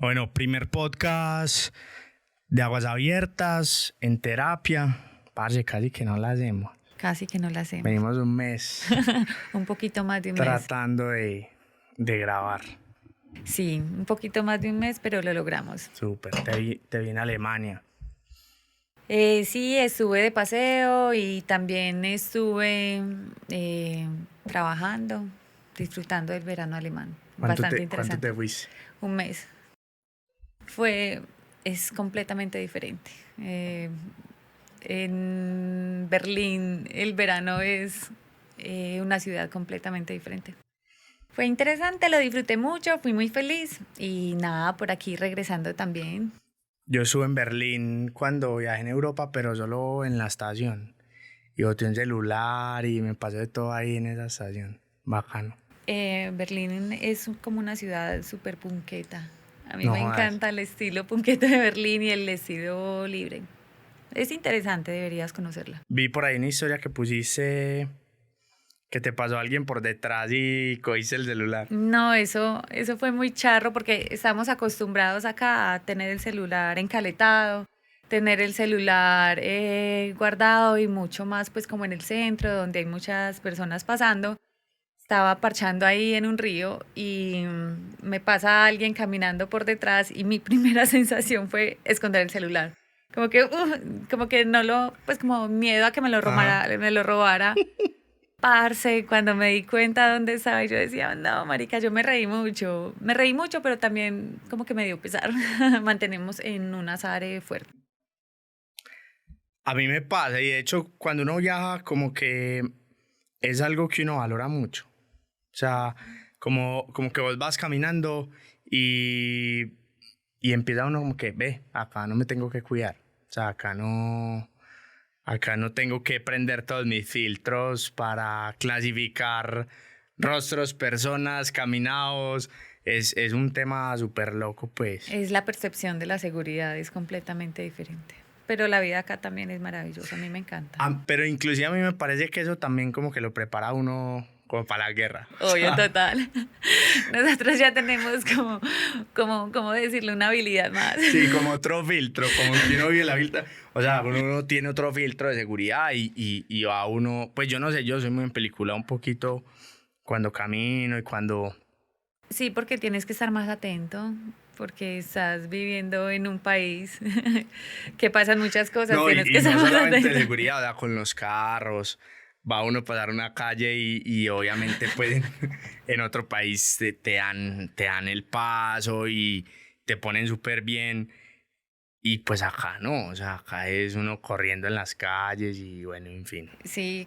Bueno, primer podcast de Aguas Abiertas en terapia. Parce, casi que no la hacemos. Casi que no la hacemos. Venimos un mes Un poquito más de un mes. tratando de grabar. Sí, un poquito más de un mes, pero lo logramos. Súper, te vi en Alemania. Sí, estuve de paseo y también estuve trabajando, disfrutando del verano alemán. Bastante interesante. ¿Cuánto te fuiste? Un mes. Es completamente diferente. En Berlín el verano es una ciudad completamente diferente. Fue interesante, lo disfruté mucho, fui muy feliz y nada, por aquí regresando también. Yo estuve en Berlín cuando viajé en Europa, pero solo en la estación. Y boté un celular y me pasé de todo ahí en esa estación. Bacano. Berlín es como una ciudad súper punqueta. A mí No me jodas. encanta el estilo punqueta de Berlín y el estilo libre. Es interesante, deberías conocerla. Vi por ahí una historia que pusiste que te pasó alguien por detrás y cogiste el celular. No, eso fue muy charro porque estamos acostumbrados acá a tener el celular encaletado, tener el celular guardado y mucho más pues como en el centro donde hay muchas personas pasando. Estaba parchando ahí en un río y me pasa alguien caminando por detrás y mi primera sensación fue esconder el celular. Como que no lo, pues como miedo a que me lo robara. Parce, cuando me di cuenta dónde estaba, yo decía, no, marica, yo me reí mucho, pero también como que me dio pesar. Mantenemos en un azar fuerte. A mí me pasa, y de hecho, cuando uno viaja, como que es algo que uno valora mucho. O sea, como que vos vas caminando y empieza uno como que, ve, acá no me tengo que cuidar. O sea, acá no tengo que prender todos mis filtros para clasificar rostros, personas, caminados. Es un tema súper loco, pues. Es la percepción de la seguridad, es completamente diferente. Pero la vida acá también es maravillosa, a mí me encanta. Pero inclusive a mí me parece que eso también como que lo prepara a uno como para la guerra. Obvio, total. Nosotros ya tenemos como decirle, una habilidad más. Sí, como otro filtro, como que uno vive la filtra. O sea, uno tiene otro filtro de seguridad y va uno, pues yo no sé, yo soy muy en película un poquito cuando camino y cuando... Sí, porque tienes que estar más atento, porque estás viviendo en un país que pasan muchas cosas, No, tienes y que estar no más solamente atento. seguridad, o sea, con los carros, va uno a pasar una calle y obviamente pues en otro país te dan el paso y te ponen súper bien. Y pues acá no, o sea, acá es uno corriendo en las calles y bueno, en fin. Sí,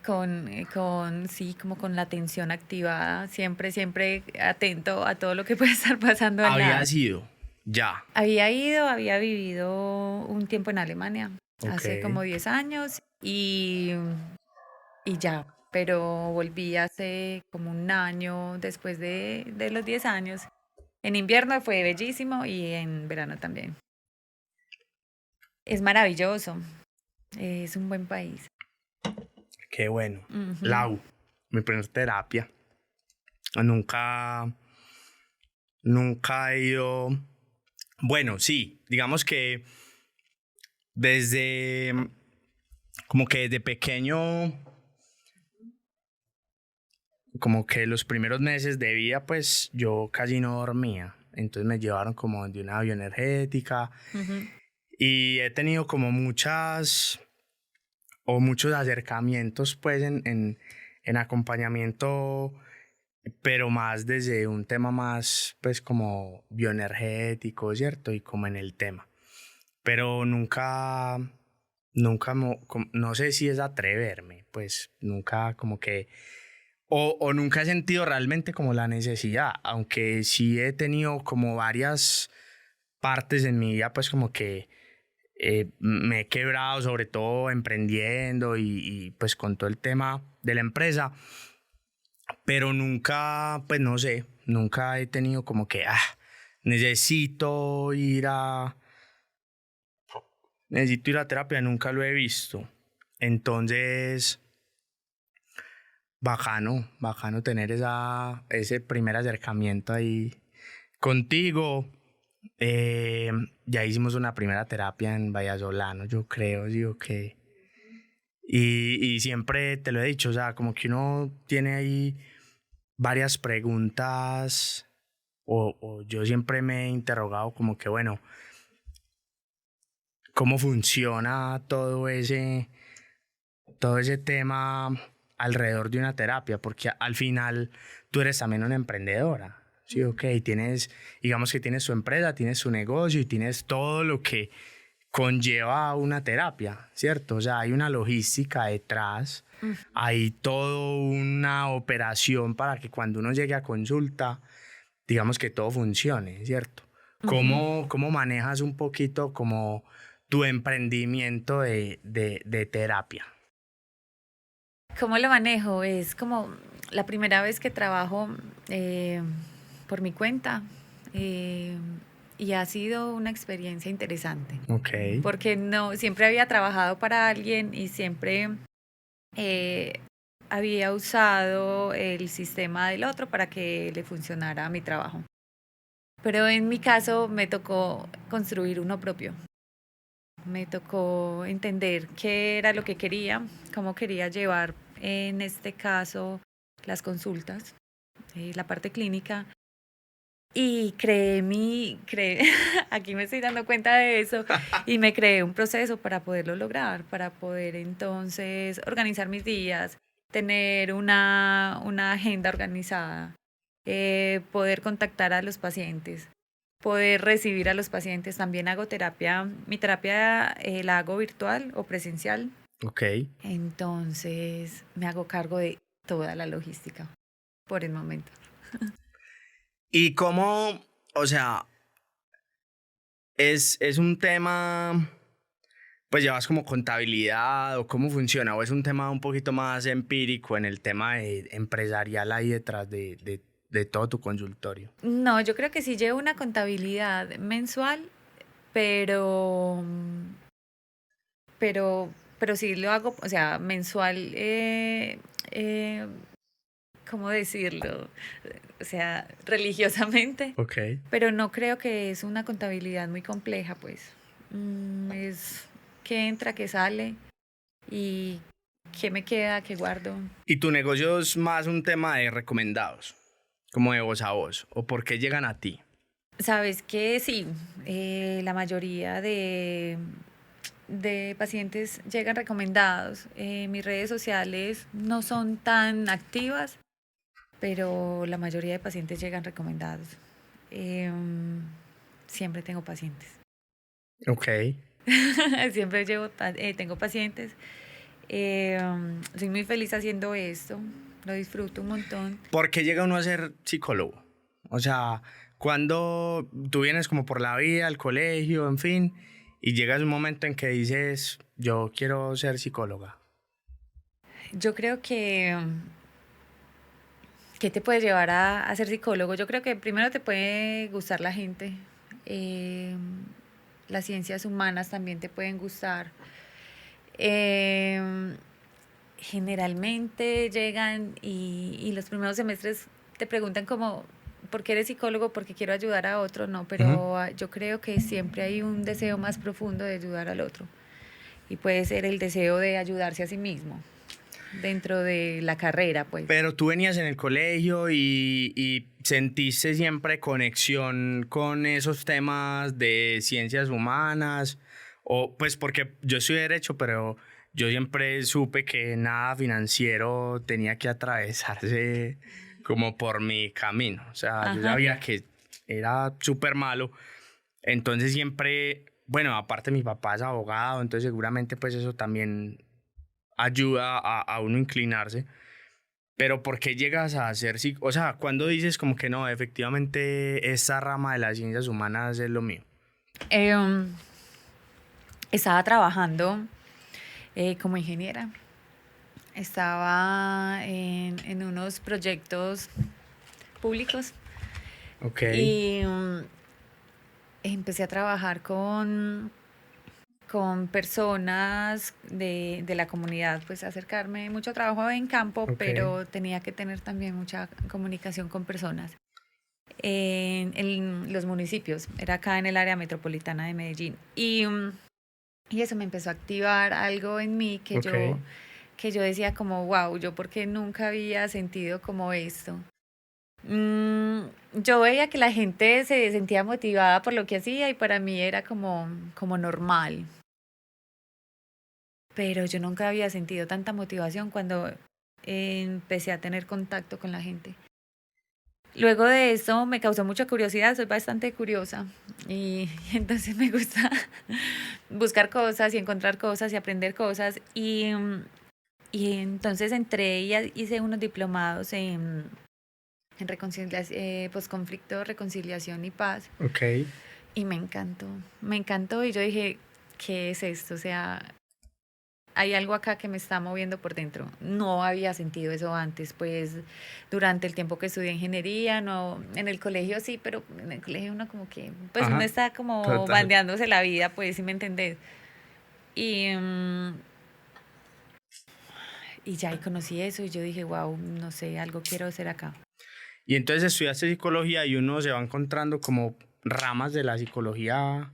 sí, como con la atención activada, siempre atento a todo lo que puede estar pasando al Había lado. sido, ya. Había vivido un tiempo en Alemania, hace Ok. como 10 años y ya, pero volví hace como un año después de los 10 años. En invierno fue bellísimo y en verano también. Es maravilloso, es un buen país. Qué bueno. Ujú. Lau, mi primer terapia. Nunca he ido. Bueno, sí, digamos que desde. Como que desde pequeño. Como que los primeros meses de vida, pues yo casi no dormía. Entonces me llevaron como de una bioenergética. Ujú. Y he tenido como muchos acercamientos, pues, en acompañamiento, pero más desde un tema más, pues, como bioenergético, ¿cierto? Y como en el tema. Pero no sé si es atreverme, pues, nunca como que, o nunca he sentido realmente como la necesidad, aunque sí he tenido como varias partes en mi vida, pues, como que me he quebrado, sobre todo emprendiendo y pues con todo el tema de la empresa, pero nunca, pues no sé, nunca he tenido como que, necesito ir a, necesito ir a terapia, nunca lo he visto. Entonces, bacano tener ese primer acercamiento ahí contigo Ya hicimos una primera terapia en Valladolid, yo creo, digo que... Y siempre te lo he dicho, o sea, como que uno tiene ahí varias preguntas o yo siempre me he interrogado como que, bueno, ¿cómo funciona todo ese tema alrededor de una terapia? Porque al final tú eres también una emprendedora, ¿sí? Ok, digamos que tienes tu empresa, tienes tu negocio y tienes todo lo que conlleva una terapia, ¿cierto? O sea, hay una logística detrás, hay toda una operación para que cuando uno llegue a consulta, digamos que todo funcione, ¿cierto? ¿Cómo manejas un poquito como tu emprendimiento de terapia? ¿Cómo lo manejo? Es como la primera vez que trabajo eh, por mi cuenta eh, y ha sido una experiencia interesante Ok, porque no siempre había trabajado para alguien y siempre eh, había usado el sistema del otro para que le funcionara mi trabajo. Pero en mi caso me tocó construir uno propio. Me tocó entender qué era lo que quería, cómo quería llevar en este caso las consultas, la parte clínica. Y aquí me estoy dando cuenta de eso, y me creé un proceso para poderlo lograr, para poder entonces organizar mis días, tener una agenda organizada, poder contactar a los pacientes, poder recibir a los pacientes. También hago terapia, mi terapia la hago virtual o presencial, ok. entonces me hago cargo de toda la logística por el momento. ¿Y cómo, o sea, es un tema, pues llevas como contabilidad o cómo funciona, o es un tema un poquito más empírico en el tema empresarial ahí detrás de todo tu consultorio? No, yo creo que sí llevo una contabilidad mensual, pero, pero sí lo hago, o sea, mensual, eh, ¿cómo decirlo? O sea, religiosamente, Ok. pero no creo que es una contabilidad muy compleja, pues. Es qué entra, qué sale y qué me queda, qué guardo. ¿Y tu negocio es más un tema de recomendados, como de voz a voz, o por qué llegan a ti? Sabes que sí, la mayoría de pacientes llegan recomendados. Mis redes sociales no son tan activas, pero la mayoría de pacientes llegan recomendados. Em, Siempre tengo pacientes. Ok. Siempre tengo pacientes. Soy muy feliz haciendo esto. Lo disfruto un montón. ¿Por qué llega uno a ser psicólogo? O sea, cuando tú vienes como por la vida, al colegio, en fin, y llegas un momento en que dices, yo quiero ser psicóloga. Yo creo que ¿qué te puede llevar a ser psicólogo? Yo creo que primero te puede gustar la gente. eh, las ciencias humanas también te pueden gustar. Eh, Generalmente llegan y los primeros semestres te preguntan como, ¿por qué eres psicólogo? Porque quiero ayudar a otro. No, Ujú. pero yo creo que siempre hay un deseo más profundo de ayudar al otro. Y puede ser el deseo de ayudarse a sí mismo dentro de la carrera, pues. Pero tú venías en el colegio y sentiste siempre conexión con esos temas de ciencias humanas, o pues porque yo soy derecho, pero yo siempre supe que nada financiero tenía que atravesarse como por mi camino. O sea, yo Ajá. sabía que era súper malo. Entonces siempre, bueno, aparte mi papá es abogado, entonces seguramente pues eso también ayuda a uno inclinarse. Pero ¿por qué llegas a hacer o sea, cuando dices como que no, efectivamente esta rama de las ciencias humanas es lo mío? Em, Estaba trabajando como ingeniera. Estaba en unos proyectos públicos Ok, y empecé a trabajar con personas de la comunidad, pues acercarme, mucho trabajo en campo, ok. pero tenía que tener también mucha comunicación con personas. en los municipios, era acá en el área metropolitana de Medellín. Y eso me empezó a activar algo en mí Ok. que yo decía como, wow, yo porque nunca había sentido como esto. Mm, yo veía que la gente se sentía motivada por lo que hacía y para mí era como normal, pero yo nunca había sentido tanta motivación cuando empecé a tener contacto con la gente. Luego de eso me causó mucha curiosidad, soy bastante curiosa y entonces me gusta buscar cosas y encontrar cosas y aprender cosas y entonces entré y hice unos diplomados en reconciliación, posconflicto, reconciliación y paz. Ok. Y me encantó y yo dije, ¿qué es esto? O sea, hay algo acá que me está moviendo por dentro. No había sentido eso antes, pues durante el tiempo que estudié ingeniería, no, en el colegio sí, pero en el colegio uno como que, pues uno Ajá. está como Total. bandeándose la vida, pues si me entendés. Y, y ya ahí conocí eso y yo dije, wow, no sé, algo quiero hacer acá. Y entonces estudiaste psicología y uno se va encontrando como ramas de la psicología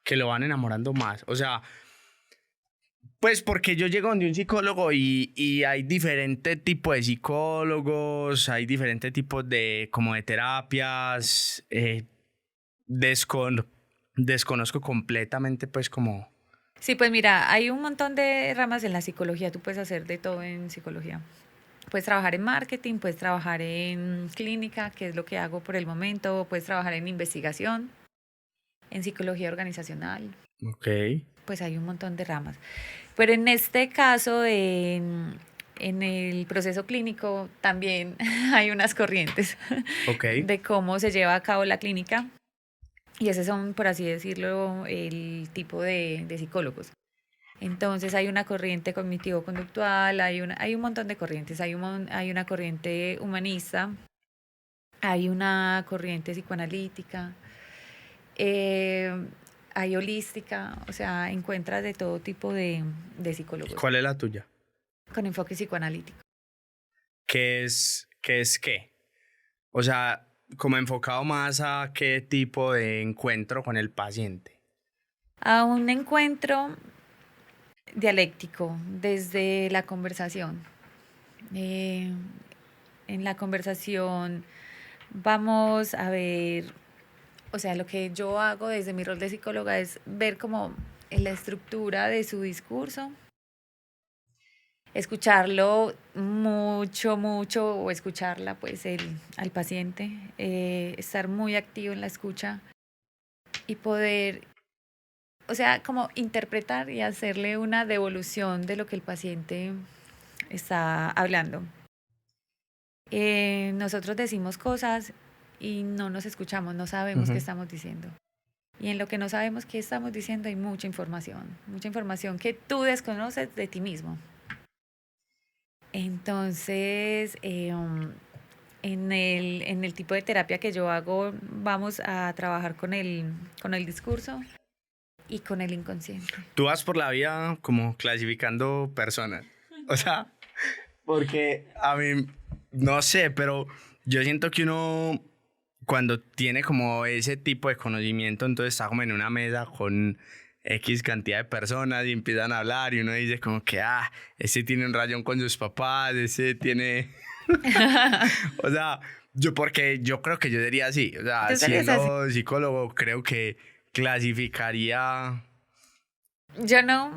que lo van enamorando más. O sea, pues porque yo llego donde un psicólogo y hay diferente tipo de psicólogos, hay diferentes tipos de como de terapias. Descon- desconozco completamente pues como... Sí, pues mira, hay un montón de ramas en la psicología, tú puedes hacer de todo en psicología. Puedes trabajar en marketing, puedes trabajar en clínica, que es lo que hago por el momento, puedes trabajar en investigación, en psicología organizacional, Ok, pues hay un montón de ramas. Pero en este caso, en el proceso clínico, también hay unas corrientes ok. de cómo se lleva a cabo la clínica. Y esos son, por así decirlo, el tipo de psicólogos. Entonces hay una corriente cognitivo-conductual, hay un montón de corrientes, hay una corriente humanista, hay una corriente psicoanalítica, eh, hay holística, o sea, encuentras de todo tipo de ¿Y psicólogos cuál es la tuya? con enfoque psicoanalítico. ¿Qué es qué? O sea, como enfocado más a qué tipo de encuentro con el paciente. A un encuentro dialéctico desde la conversación. Eh, en la conversación vamos a ver, o sea, lo que yo hago desde mi rol de psicóloga es ver como la estructura de su discurso, escucharlo mucho, mucho, o escucharla, pues, al paciente, estar muy activo en la escucha y poder, o sea, como interpretar y hacerle una devolución de lo que el paciente está hablando. Nosotros decimos cosas y no nos escuchamos, no sabemos qué Ujú. estamos diciendo. Y en lo que no sabemos qué estamos diciendo hay mucha información que tú desconoces de ti mismo. Entonces, en el tipo de terapia que yo hago, vamos a trabajar con el discurso y con el inconsciente. Tú vas por la vida como clasificando personas. O sea, porque a mí, no sé, pero yo siento que uno cuando tiene como ese tipo de conocimiento, entonces está como en una mesa con X cantidad de personas y empiezan a hablar y uno dice como que, ese tiene un rayón con sus papás, ese tiene... O sea, porque yo creo que yo sería así. O sea, ¿Tú serías así? siendo psicólogo, creo que clasificaría... Yo no,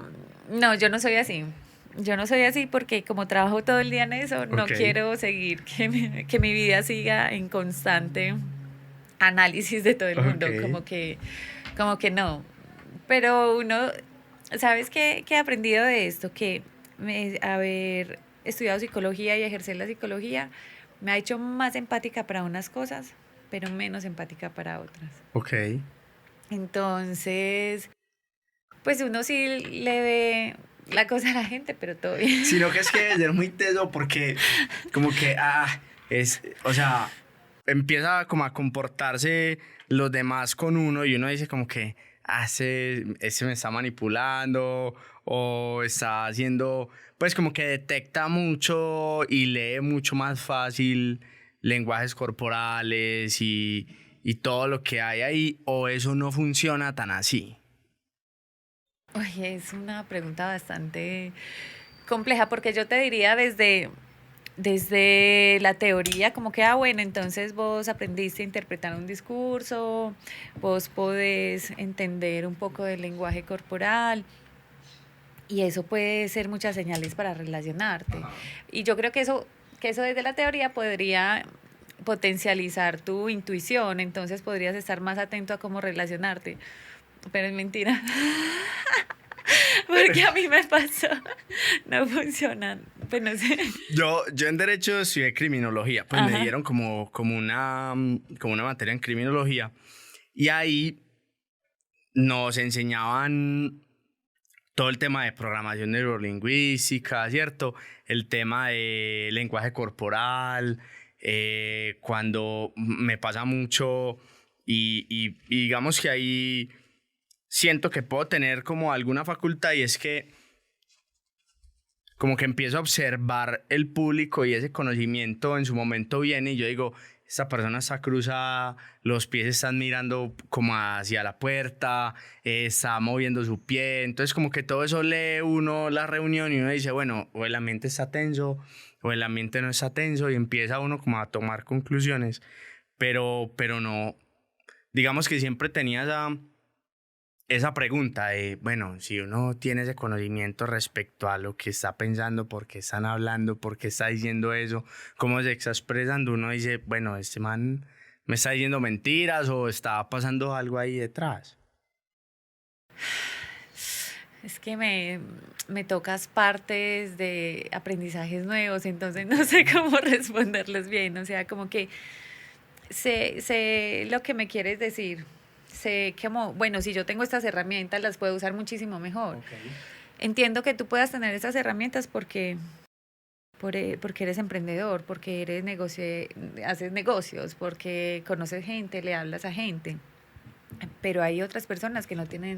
no, yo no soy así. Yo no soy así porque como trabajo todo el día en eso, no Ok, quiero seguir que mi vida siga en constante análisis de todo el ok. mundo, como que no. Pero uno, ¿sabes qué he aprendido de esto? Que haber estudiado psicología y ejercer la psicología me ha hecho más empática para unas cosas, pero menos empática para otras. Ok. Entonces, pues uno sí le ve la cosa a la gente, pero todo bien. Sino que es que debe ser muy teso porque como que, o sea, empieza como a comportarse los demás con uno y uno dice como que, ese me está manipulando o está haciendo, pues como que detecta mucho y lee mucho más fácil lenguajes corporales y todo lo que hay ahí, o eso no funciona tan así? Oye, es una pregunta bastante compleja porque yo te diría desde la teoría, como que, bueno, entonces vos aprendiste a interpretar un discurso, vos podés entender un poco del lenguaje corporal y eso puede ser muchas señales para relacionarte. Ajá. Y yo creo que eso desde la teoría podría potencializar tu intuición, entonces podrías estar más atento a cómo relacionarte. Pero es mentira. Porque a mí me pasó. No funcionan. Pues no sé. Yo en Derecho estudié criminología, pues me Ajá. dieron como una materia en criminología y ahí nos enseñaban todo el tema de programación neurolingüística, ¿cierto? El tema de lenguaje corporal, cuando me pasa mucho y digamos que ahí siento que puedo tener como alguna facultad y es que como que empiezo a observar el público y ese conocimiento en su momento viene y yo digo, esta persona está cruzada, los pies están mirando como hacia la puerta, está moviendo su pie, entonces como que todo eso lee uno la reunión y uno dice, bueno, o el ambiente está tenso o el ambiente no está tenso y empieza uno como a tomar conclusiones, pero no, digamos que siempre tenía esa pregunta de, bueno, si uno tiene ese conocimiento respecto a lo que está pensando, por qué están hablando, por qué está diciendo eso, cómo se está expresando, uno dice, bueno, este man me está diciendo mentiras o está pasando algo ahí detrás. Es que me tocas partes de aprendizajes nuevos, entonces no sé cómo responderles bien. O sea, como que sé lo que me quieres decir. Sé como, bueno, si yo tengo estas herramientas, las puedo usar muchísimo mejor. Okay. Entiendo que tú puedas tener esas herramientas porque eres emprendedor, porque haces negocios, porque conoces gente, le hablas a gente. Pero hay otras personas que no tienen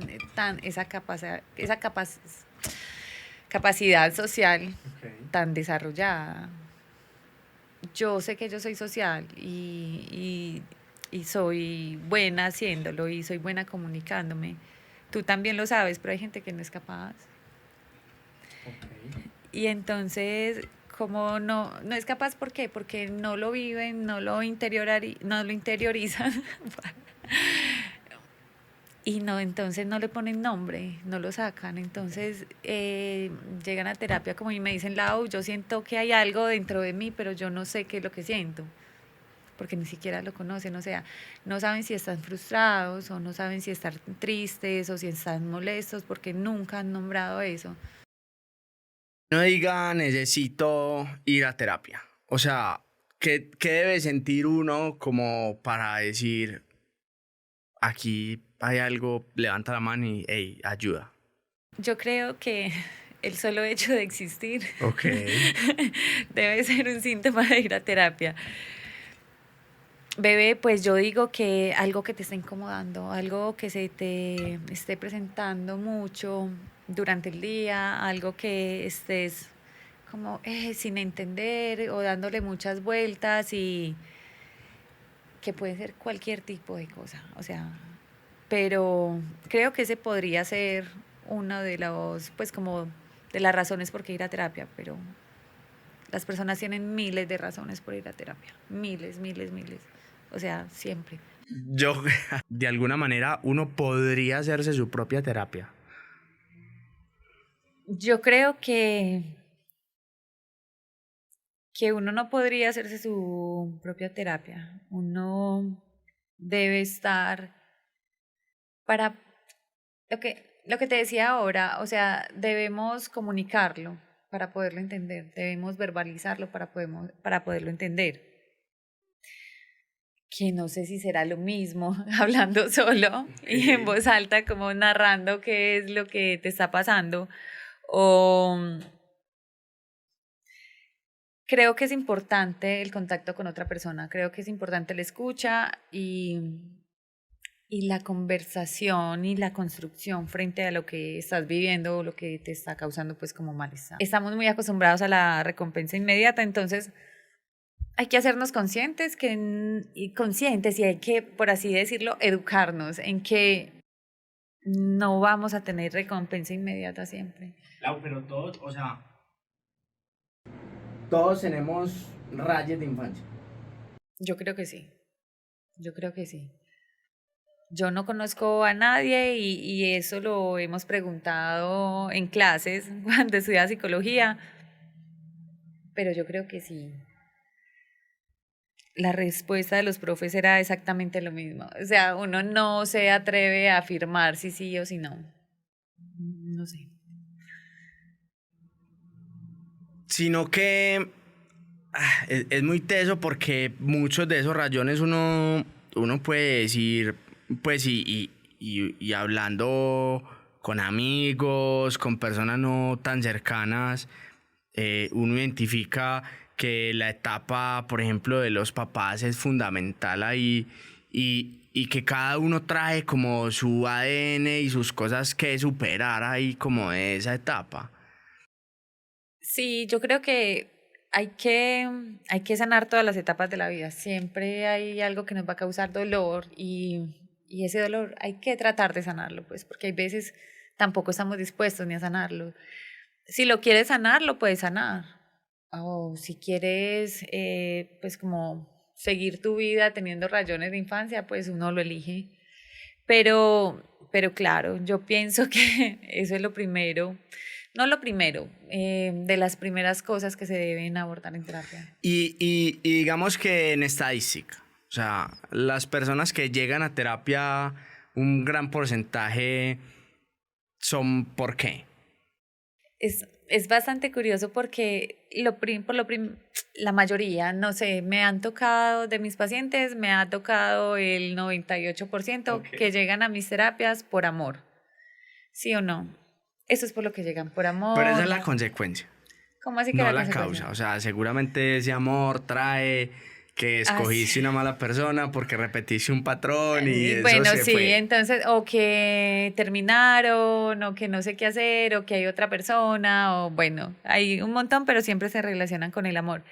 capacidad social Okay. tan desarrollada. Yo sé que yo soy social y soy buena haciéndolo y soy buena comunicándome. Tú también lo sabes, pero hay gente que no es capaz. Okay. Y entonces, como no es capaz, ¿por qué? Porque no lo viven, no lo interiorizan. Y no, entonces no le ponen nombre, no lo sacan. Entonces llegan a terapia como y me dicen, Lau, yo siento que hay algo dentro de mí, pero yo no sé qué es lo que siento, porque ni siquiera lo conocen. O sea, no saben si están frustrados o no saben si están tristes o si están molestos, porque nunca han nombrado eso. No diga, necesito ir a terapia. O sea, ¿qué debe sentir uno como para decir, aquí hay algo, levanta la mano y, hey, ayuda? Yo creo que el solo hecho de existir Ok. debe ser un síntoma de ir a terapia. Bebé, pues yo digo que algo que te está incomodando, algo que se te esté presentando mucho durante el día, algo que estés como sin entender o dándole muchas vueltas y que puede ser cualquier tipo de cosa, o sea, pero creo que ese podría ser uno de los, pues como de las razones por qué ir a terapia, pero las personas tienen miles de razones por ir a terapia, miles, miles, miles, o sea, siempre. Yo, de alguna manera, uno podría hacerse su propia terapia. Yo creo que uno no podría hacerse su propia terapia, uno debe estar para lo que te decía ahora, o sea, debemos comunicarlo para poderlo entender, debemos verbalizarlo para poderlo entender. Que no sé si será lo mismo hablando solo y en voz alta, como narrando qué es lo que te está pasando. O creo que es importante el contacto con otra persona, creo que es importante la escucha y la conversación y la construcción frente a lo que estás viviendo o lo que te está causando pues como malestar. Estamos muy acostumbrados a la recompensa inmediata, entonces hay que hacernos conscientes y hay que, por así decirlo, educarnos en que no vamos a tener recompensa inmediata siempre. Claro, pero todos, o sea, todos tenemos rayas de infancia. Yo creo que sí, yo creo que sí. Yo no conozco a nadie y eso lo hemos preguntado en clases cuando estudiaba psicología, pero yo creo que sí. La respuesta de los profes era exactamente lo mismo. O sea, uno no se atreve a afirmar si sí o si no. No sé. Sino que es muy teso porque muchos de esos rayones uno puede decir, pues y hablando con amigos, con personas no tan cercanas, uno identifica que la etapa, por ejemplo, de los papás es fundamental ahí y que cada uno trae como su ADN y sus cosas que superar ahí como de esa etapa. Sí, yo creo que hay que sanar todas las etapas de la vida. Siempre hay algo que nos va a causar dolor y ese dolor hay que tratar de sanarlo, pues, porque hay veces tampoco estamos dispuestos ni a sanarlo. Si lo quieres sanar, lo puedes sanar. O si quieres, pues como seguir tu vida teniendo rayones de infancia, pues uno lo elige. Pero claro, yo pienso que eso es lo primero, no lo primero, de las primeras cosas que se deben abordar en terapia. Y digamos que en estadística, o sea, las personas que llegan a terapia, un gran porcentaje son ¿por qué? Es bastante curioso porque la mayoría, no sé, me han tocado de mis pacientes, me ha tocado el 98% que llegan a mis terapias por amor. ¿Sí o no? Eso es por lo que llegan, por amor. Pero esa es la consecuencia, ¿Cómo así que no la la consecuencia? causa. O sea, seguramente ese amor trae que escogiste una mala persona porque repetiste un patrón y eso Bueno, se sí, fue. entonces, o que terminaron, o que no sé qué hacer, o que hay otra persona, o bueno, hay un montón, pero siempre se relacionan con el amor.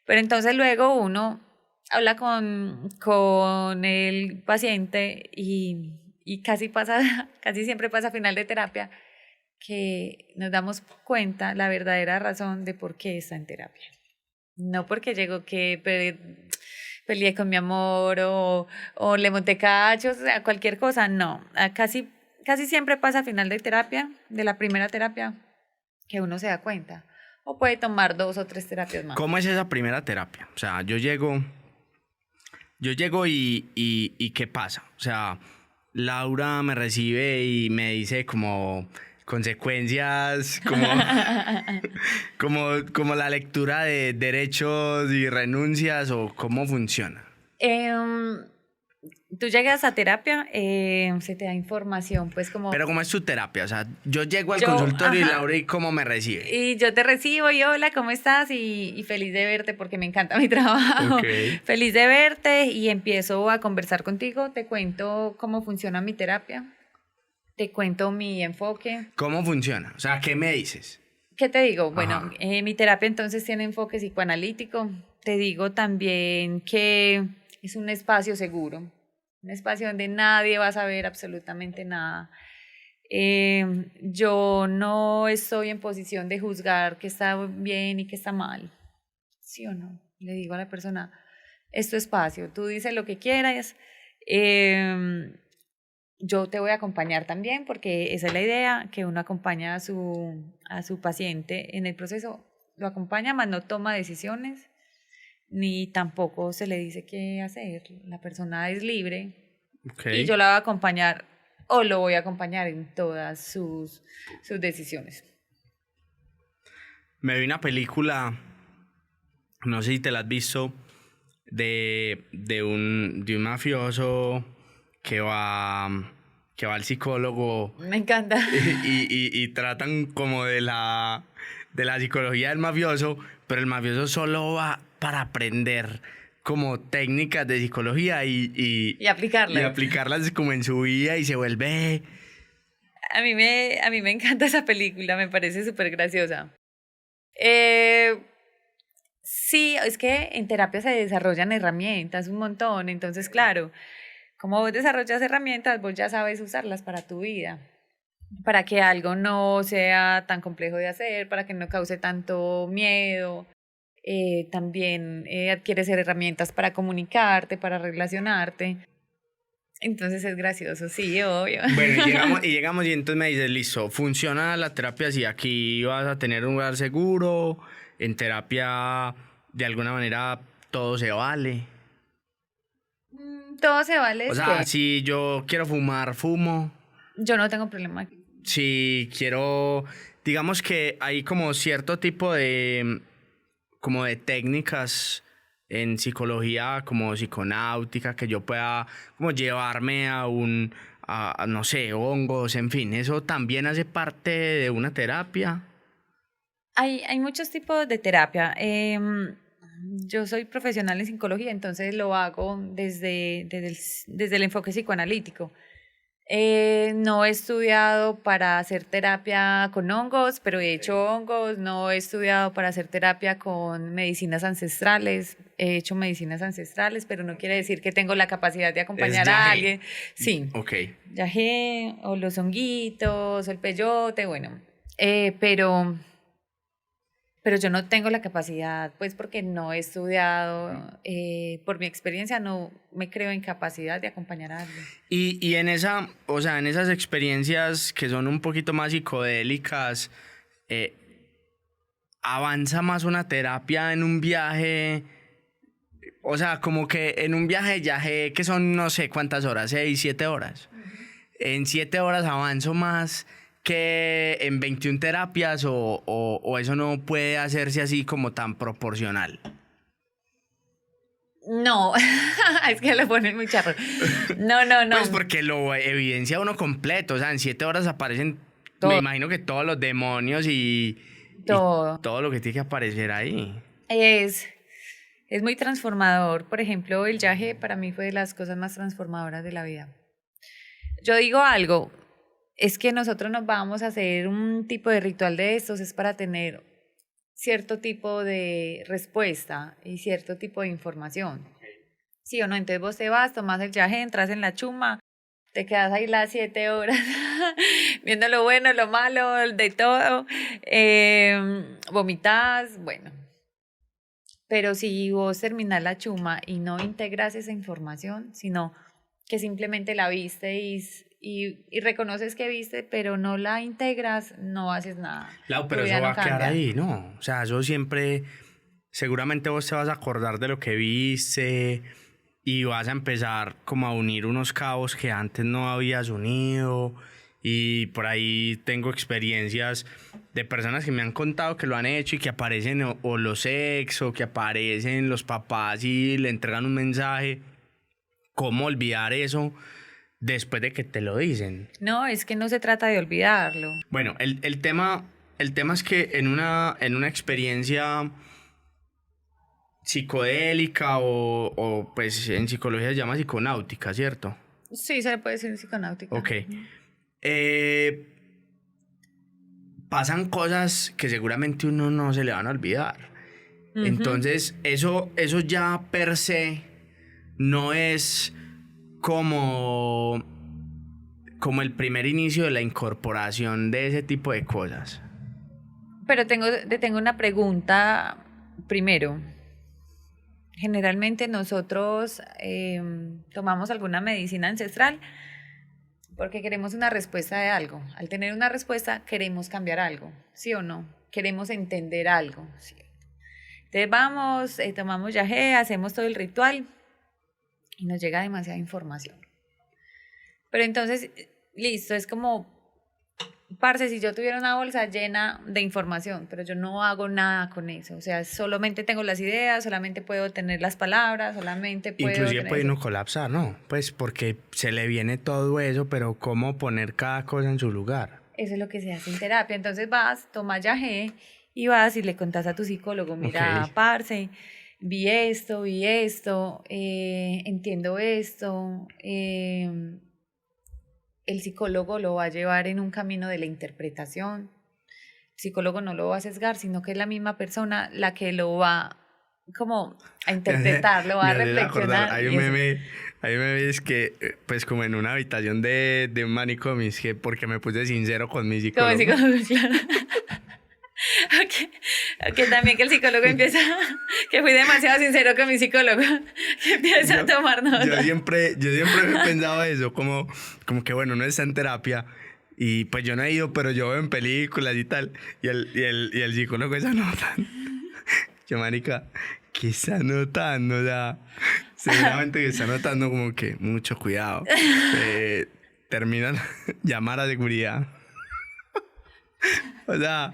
Pero entonces luego uno habla con el paciente y casi pasa, casi siempre pasa a final de terapia que nos damos cuenta la verdadera razón de por qué está en terapia. No porque llegó que peleé con mi amor o le monté cachos, o sea, cualquier cosa, no. Casi siempre pasa a final de terapia, de la primera terapia, que uno se da cuenta. O puede tomar 2 o 3 terapias más. ¿Cómo es esa primera terapia? O sea, yo llego y ¿qué pasa? O sea, Laura me recibe y me dice como consecuencias, como la lectura de derechos y renuncias o cómo funciona. Em, Tú llegas a terapia, se te da información, pues como Pero ¿cómo es tu terapia? O sea, yo llego al yo, consultorio y Laura, ¿y cómo me recibe? y yo te recibo y hola, ¿cómo estás? Y feliz de verte porque me encanta mi trabajo. Ok. Feliz de verte y empiezo a conversar contigo, te cuento cómo funciona mi terapia, te cuento mi enfoque. ¿Cómo funciona? O sea, ¿qué me dices? ¿Qué te digo? Bueno, Ajá. mi terapia entonces tiene enfoque psicoanalítico. Te digo también que es un espacio seguro, un espacio donde nadie va a saber absolutamente nada. Yo no estoy en posición de juzgar qué está bien y qué está mal. ¿Sí o no? Le digo a la persona, es tu espacio, tú dices lo que quieras. Yo te voy a acompañar también porque esa es la idea, que uno acompaña a su paciente en el proceso, lo acompaña, mas no toma decisiones, ni tampoco se le dice qué hacer. La persona es libre Ok. y yo la voy a acompañar o lo voy a acompañar en todas sus decisiones. Me vi una película, no sé si te la has visto, de un mafioso que va, que va al psicólogo Me encanta. y tratan como de la psicología del mafioso, pero el mafioso solo va para aprender como técnicas de psicología Y aplicarla. aplicarlas como en su vida y se vuelve... A mí me encanta esa película, me parece súper graciosa. Eh, Sí, es que en terapia se desarrollan herramientas un montón, entonces claro, como vos desarrollas herramientas, vos ya sabes usarlas para tu vida, para que algo no sea tan complejo de hacer, para que no cause tanto miedo. También adquieres herramientas para comunicarte, para relacionarte. Entonces es gracioso, sí, obvio. Bueno, y entonces me dices, listo, funciona la terapia si aquí vas a tener un lugar seguro, en terapia de alguna manera todo se vale. Todo se vale, O es sea, que si yo quiero fumar, fumo. yo no tengo problema. Si quiero, digamos que hay como cierto tipo de, como de técnicas en psicología, como psiconáutica, que yo pueda como llevarme a, no sé, hongos, en fin, eso también hace parte de una terapia. Hay muchos tipos de terapia. Yo soy profesional en psicología, entonces lo hago desde el enfoque psicoanalítico. No he estudiado para hacer terapia con hongos, pero he hecho hongos. No he estudiado para hacer terapia con medicinas ancestrales. He hecho medicinas ancestrales, pero no quiere decir que tengo la capacidad de Es acompañar a yagé. alguien. Sí, Ok. yagé o los honguitos, o el peyote, bueno. Eh, pero pero yo no tengo la capacidad, pues porque no he estudiado, por mi experiencia no me creo en capacidad de acompañar a alguien. Y en esa, o sea, en esas experiencias que son un poquito más psicodélicas, eh, avanza más una terapia en un viaje. O sea, como que en un viaje de viaje que son no sé cuántas horas, 6, 7 horas. En 7 horas avanzo más que en 21 terapias o eso no puede hacerse así como tan proporcional. No, es que lo ponen muy charro. No, no, Pues no, porque lo evidencia uno completo. O sea, en 7 horas aparecen, me todo, imagino que todos los demonios y todo. todo lo que tiene que aparecer ahí. Es, es muy transformador. Por ejemplo, el viaje para mí fue de las cosas más transformadoras de la vida. Yo digo algo, es que nosotros nos vamos a hacer un tipo de ritual de estos, es para tener cierto tipo de respuesta y cierto tipo de información. ¿Sí o no? Entonces vos te vas, tomas el viaje, entras en la chuma, te quedas ahí las 7 horas viendo lo bueno, lo malo, de todo, vomitas, bueno. Pero si vos terminás la chuma y no integras esa información, sino que simplemente la viste y reconoces que viste, pero no la integras, no haces nada. Claro, Tu pero vida eso va no a quedar cambia. ahí, ¿no? O sea, yo siempre, seguramente vos te vas a acordar de lo que viste y vas a empezar como a unir unos cabos que antes no habías unido. Y por ahí tengo experiencias de personas que me han contado que lo han hecho y que aparecen o los ex o que aparecen los papás y le entregan un mensaje. ¿Cómo olvidar eso después de que te lo dicen? No, es que no se trata de olvidarlo. Bueno, el tema es que en una experiencia psicodélica o pues en psicología se llama psiconáutica, ¿cierto? Sí, se le puede decir psiconáutica. Ok. Eh, pasan cosas que seguramente uno no se le van a olvidar. Ujú. Entonces, eso ya per se no es como, como el primer inicio de la incorporación de ese tipo de cosas. Pero te tengo una pregunta primero. Generalmente nosotros tomamos alguna medicina ancestral porque queremos una respuesta de algo. Al tener una respuesta, queremos cambiar algo, ¿sí o no? Queremos entender algo, ¿sí? Entonces vamos, tomamos yagé, hacemos todo el ritual y nos llega demasiada información. Pero entonces, listo, es como, parce, si yo tuviera una bolsa llena de información, pero yo no hago nada con eso. O sea, solamente tengo las ideas, solamente puedo tener las palabras, solamente puedo Inclusive tener puede eso. uno colapsar, ¿no? Pues porque se le viene todo eso, pero ¿cómo poner cada cosa en su lugar? Eso es lo que se hace en terapia. Entonces vas, tomas yagé y vas y le contás a tu psicólogo, Ok. mira, parce, vi esto, entiendo esto. El psicólogo lo va a llevar en un camino de la interpretación. El psicólogo no lo va a sesgar, sino que es la misma persona la que lo va como a interpretarlo, a reflexionar. Hay un meme es que, pues como en una habitación de un manicomio, es que porque me puse sincero con mi psicólogo. Como psicólogo, claro. Okay, también que el psicólogo empieza, que fui demasiado sincero con mi psicólogo, que empieza a tomar nota. Yo siempre he pensado eso, como que bueno, uno está en terapia y pues yo no he ido, pero yo veo en películas y tal, y el psicólogo está anotando. Yo, marica, ¿qué está anotando? O sea, seguramente que está anotando como que mucho cuidado. Terminan llamar a seguridad. O sea...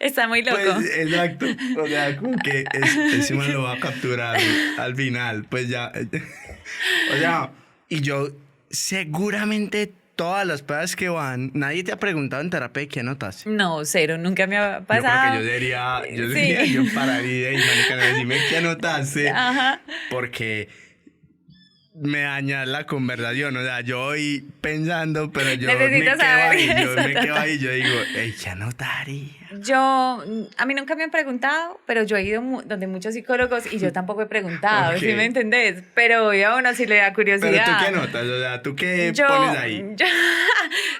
Está muy loco. Pues, exacto. O sea, como que ese man lo va a capturar al final. Pues ya. O sea, y yo seguramente todas las pruebas que van, nadie te ha preguntado en terapia qué anotas. No, cero, nunca me ha pasado. Yo pararía y marica, no decime qué anotaste. Ajá. Porque me daña la conversación, o sea, yo voy pensando, pero yo me quedo ahí, yo digo, ¿qué anotaría? A mí nunca me han preguntado, pero yo he ido donde muchos psicólogos y yo tampoco he preguntado, ¿sí me entendés? Pero a uno sí le da curiosidad. ¿Pero tú qué anotas? O sea, ¿tú qué pones ahí?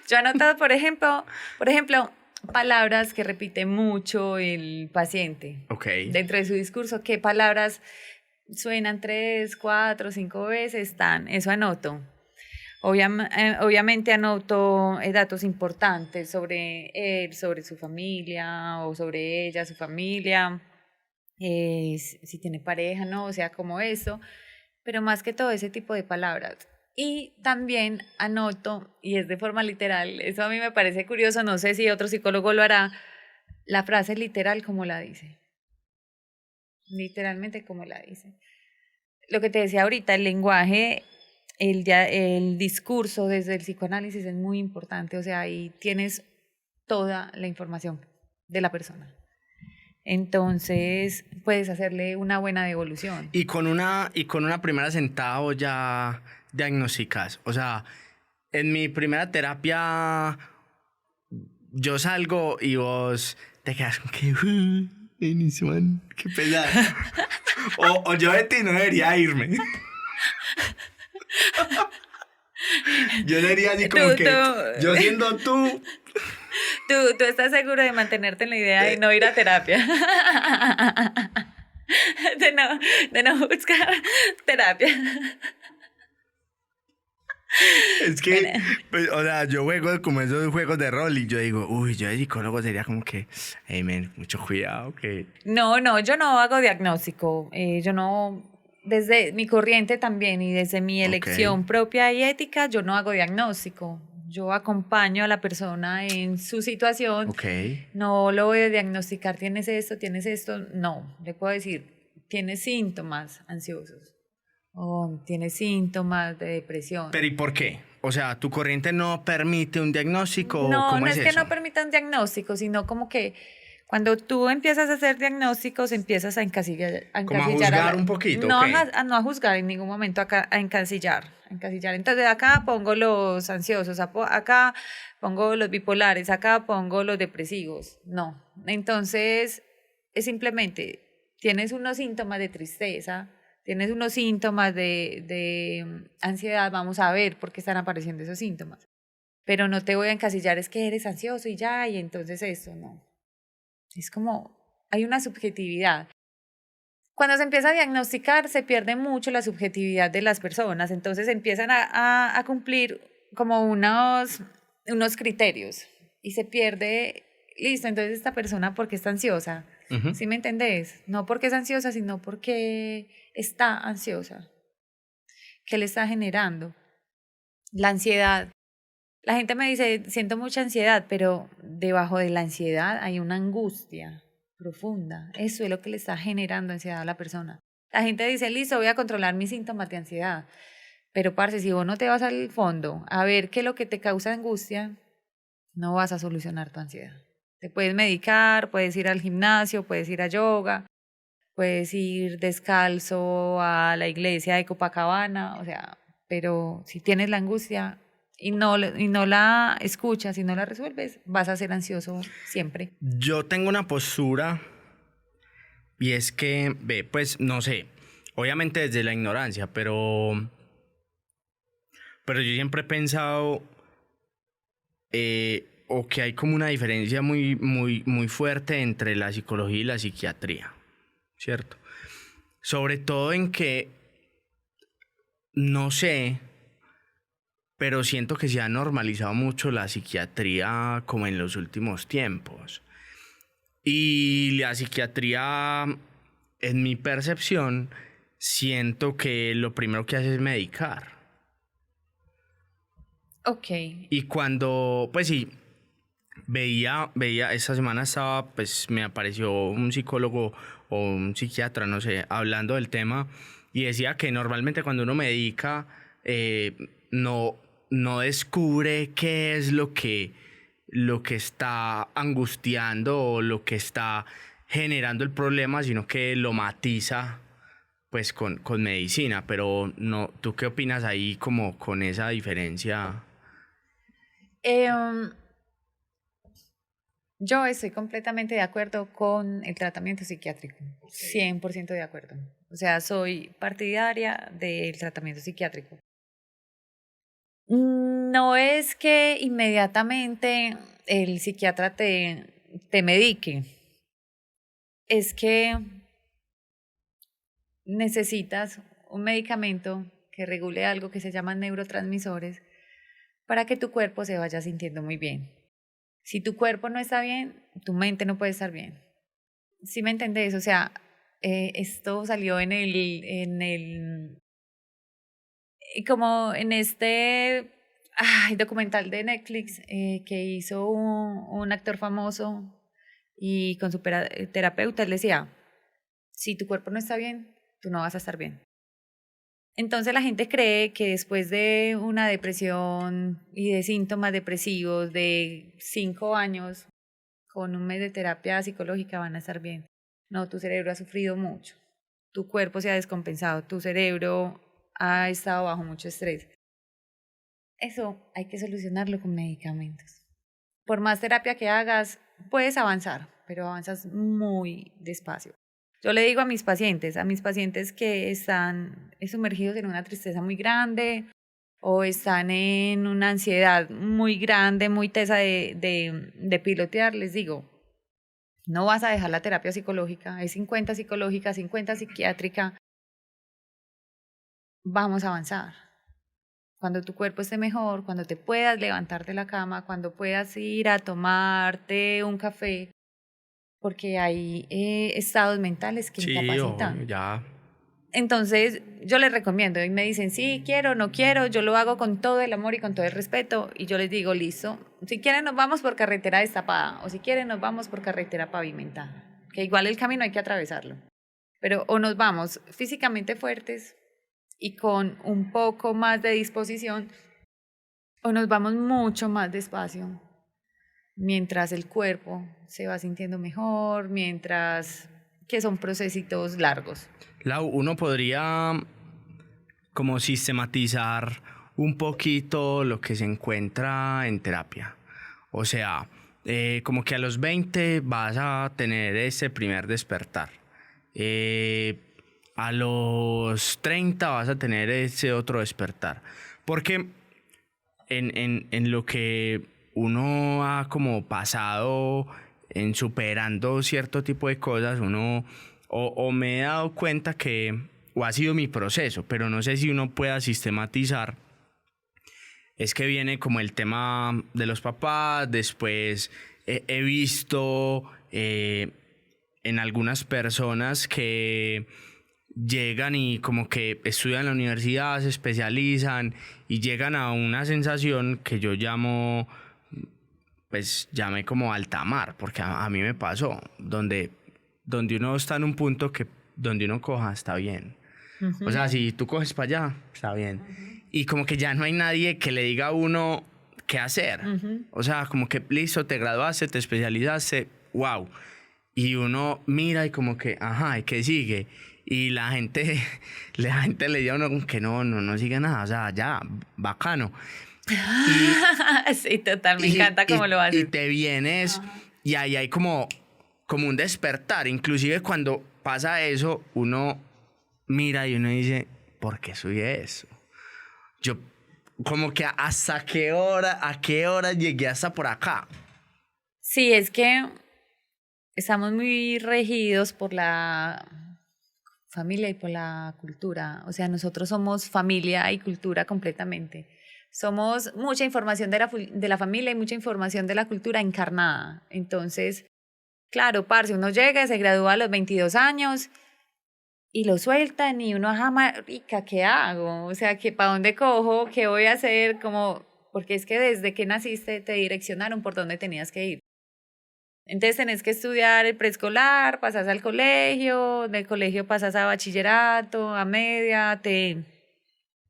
Yo he anotado, por ejemplo, palabras que repite mucho el paciente. Dentro de su discurso, ¿qué palabras suenan 3, 4, 5 veces? Eso anoto. Obviamente anoto datos importantes sobre él, sobre su familia, o sobre ella, su familia, si tiene pareja, ¿no? O sea, como eso, pero más que todo ese tipo de palabras. Y también anoto, y es de forma literal, eso a mí me parece curioso, no sé si otro psicólogo lo hará, la frase literal como la dice. Literalmente como la dice. Lo que te decía ahorita, el lenguaje, el discurso desde el psicoanálisis es muy importante, o sea, ahí tienes toda la información de la persona. Entonces, puedes hacerle una buena devolución. Y con una primera sentada o ya diagnosticas. O sea, en mi primera terapia yo salgo y vos te quedas con que qué pesado. o yo de ti no debería irme. Yo diría así como yo siendo tú. Tú estás seguro de mantenerte en la idea de no ir a terapia. de no buscar terapia. Es que, pues, o sea, yo juego como esos juegos de rol y yo digo, yo de psicólogo sería como que, hey, man, mucho cuidado, que... No, yo no hago diagnóstico. Yo no, desde mi corriente también y desde mi elección propia y ética, yo no hago diagnóstico. Yo acompaño a la persona en su situación. No lo voy a diagnosticar, tienes esto. No, le puedo decir, tienes síntomas ansiosos. Tienes síntomas de depresión. ¿Pero y por qué? O sea, ¿tu corriente no permite un diagnóstico? No, ¿Cómo no es que eso? no permita un diagnóstico, sino como que cuando tú empiezas a hacer diagnósticos, empiezas a encasillar. ¿Como a juzgar un poquito? No, no a juzgar en ningún momento, a encasillar. Entonces acá pongo los ansiosos, acá pongo los bipolares, acá pongo los depresivos. No, entonces es simplemente, tienes unos síntomas de tristeza, tienes unos síntomas de ansiedad, vamos a ver por qué están apareciendo esos síntomas. Pero no te voy a encasillar, es que eres ansioso y ya, y entonces eso, no. Es como, hay una subjetividad. Cuando se empieza a diagnosticar, se pierde mucho la subjetividad de las personas, entonces empiezan a cumplir como unos criterios y se pierde, listo, entonces esta persona, ¿por qué está ansiosa? Uh-huh. ¿Sí me entendés? No porque es ansiosa, sino porque está ansiosa. ¿Qué le está generando? La ansiedad. La gente me dice, siento mucha ansiedad, pero debajo de la ansiedad hay una angustia profunda. Eso es lo que le está generando ansiedad a la persona. La gente dice, listo, voy a controlar mis síntomas de ansiedad. Pero, parce, si vos no te vas al fondo a ver qué es lo que te causa angustia, no vas a solucionar tu ansiedad. Te puedes medicar, puedes ir al gimnasio, puedes ir a yoga, puedes ir descalzo a la iglesia de Copacabana, o sea, pero si tienes la angustia y no la escuchas y no la resuelves, vas a ser ansioso siempre. Yo tengo una postura Y es que, ve, pues no sé, obviamente desde la ignorancia, pero yo siempre he pensado o que hay como una diferencia muy fuerte entre la psicología y la psiquiatría, ¿cierto? Sobre todo en que, no sé, pero siento que se ha normalizado mucho la psiquiatría como en los últimos tiempos. Y la psiquiatría, en mi percepción, siento que lo primero que hace es medicar. Ok. Y cuando, pues sí, esta semana pues me apareció un psicólogo o un psiquiatra, no sé, hablando del tema y decía que normalmente cuando uno medica, no descubre qué es lo que está angustiando o lo que está generando el problema, sino que lo matiza pues con medicina. Pero no, ¿tú qué opinas ahí como con esa diferencia? Em, yo estoy completamente de acuerdo con el tratamiento psiquiátrico, 100% de acuerdo. O sea, soy partidaria del tratamiento psiquiátrico. No es que inmediatamente el psiquiatra te medique, es que necesitas un medicamento que regule algo que se llaman neurotransmisores para que tu cuerpo se vaya sintiendo muy bien. Si tu cuerpo no está bien, tu mente no puede estar bien. ¿Sí me entendés? O sea, esto salió como en este documental de Netflix que hizo un actor famoso y con su terapeuta, él decía, si tu cuerpo no está bien, tú no vas a estar bien. Entonces la gente cree que después de una depresión y de síntomas depresivos de 5 años, con un mes de terapia psicológica van a estar bien. No, tu cerebro ha sufrido mucho, tu cuerpo se ha descompensado, tu cerebro ha estado bajo mucho estrés. Eso hay que solucionarlo con medicamentos. Por más terapia que hagas, puedes avanzar, pero avanzas muy despacio. Yo le digo a mis pacientes que están sumergidos en una tristeza muy grande o están en una ansiedad muy grande, muy tesa de pilotear, les digo, no vas a dejar la terapia psicológica, hay 50 psicológica, 50 psiquiátrica, vamos a avanzar. Cuando tu cuerpo esté mejor, cuando te puedas levantar de la cama, cuando puedas ir a tomarte un café, porque hay estados mentales que Sí, incapacitan. ya. Entonces, yo les recomiendo y me dicen, sí, quiero, no quiero, yo lo hago con todo el amor y con todo el respeto y yo les digo, listo, si quieren nos vamos por carretera destapada o si quieren nos vamos por carretera pavimentada, que igual el camino hay que atravesarlo, pero o nos vamos físicamente fuertes y con un poco más de disposición o nos vamos mucho más despacio mientras el cuerpo se va sintiendo mejor, mientras que son procesitos largos. Lau, uno podría como sistematizar un poquito lo que se encuentra en terapia. O sea, como que a los 20 vas a tener ese primer despertar. A los 30 vas a tener ese otro despertar. Porque en lo que uno ha como pasado en superando cierto tipo de cosas, uno o me he dado cuenta que, o ha sido mi proceso, pero no sé si uno pueda sistematizar, es que viene como el tema de los papás, después he visto en algunas personas que llegan y como que estudian en la universidad, se especializan y llegan a una sensación que yo llamo, pues llamé como alta mar, porque a mí me pasó, donde uno está en un punto que donde uno coja está bien. Uh-huh. O sea, si tú coges para allá, está bien. Uh-huh. Y como que ya no hay nadie que le diga a uno qué hacer. Uh-huh. O sea, como que listo, te graduaste, te especializaste, wow. Y uno mira y como que, ajá, ¿y qué sigue? Y la gente le dice a uno que no sigue nada, o sea, ya, bacano. Sí, total, me encanta cómo lo haces. Y te vienes y ahí hay como un despertar, inclusive cuando pasa eso, uno mira y uno dice, ¿por qué soy eso? Yo, como que ¿hasta qué hora, a qué hora llegué hasta por acá? Sí, es que estamos muy regidos por la familia y por la cultura. O sea, nosotros somos familia y cultura completamente. Somos mucha información de la familia y mucha información de la cultura encarnada. Entonces, claro, parce, uno llega, se gradúa a los 22 años y lo sueltan y uno, ajá, marica, ¿qué hago? O sea, ¿para dónde cojo? ¿Qué voy a hacer? Como, porque es que desde que naciste te direccionaron por dónde tenías que ir. Entonces tenés que estudiar el preescolar, pasas al colegio, del colegio pasas a bachillerato, a media, te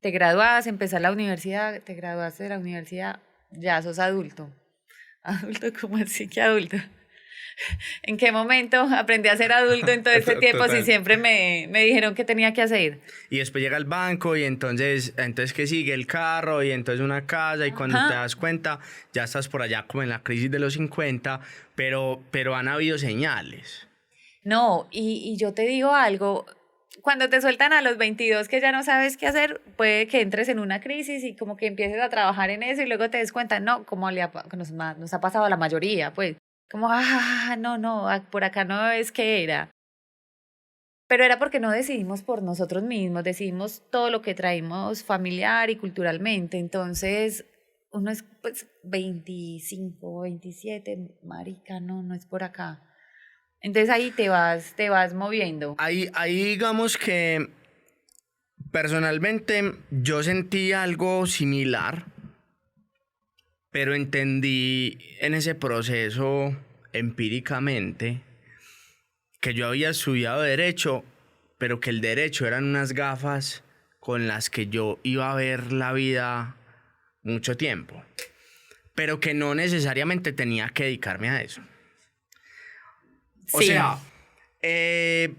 gradúas, empezás la universidad, te graduaste de la universidad, ya sos adulto. ¿Adulto? ¿Cómo así que adulto? ¿En qué momento aprendí a ser adulto en todo este tiempo si siempre me dijeron que tenía que hacer? Y después llega el banco y entonces ¿qué sigue? El carro y entonces una casa y cuando te das cuenta ya estás por allá como en la crisis de los 50, pero han habido señales. No, y yo te digo algo, cuando te sueltan a los 22 que ya no sabes qué hacer, puede que entres en una crisis y como que empieces a trabajar en eso y luego te des cuenta, no, como nos ha pasado a la mayoría, pues, como, no, por acá no es que era. Pero era porque no decidimos por nosotros mismos, decidimos todo lo que traímos familiar y culturalmente. Entonces, uno es pues 25, 27, marica, no es por acá. Entonces ahí te vas moviendo. Ahí digamos que personalmente yo sentí algo similar, pero entendí en ese proceso empíricamente que yo había estudiado derecho, pero que el derecho eran unas gafas con las que yo iba a ver la vida mucho tiempo, pero que no necesariamente tenía que dedicarme a eso. Sí. O sea, he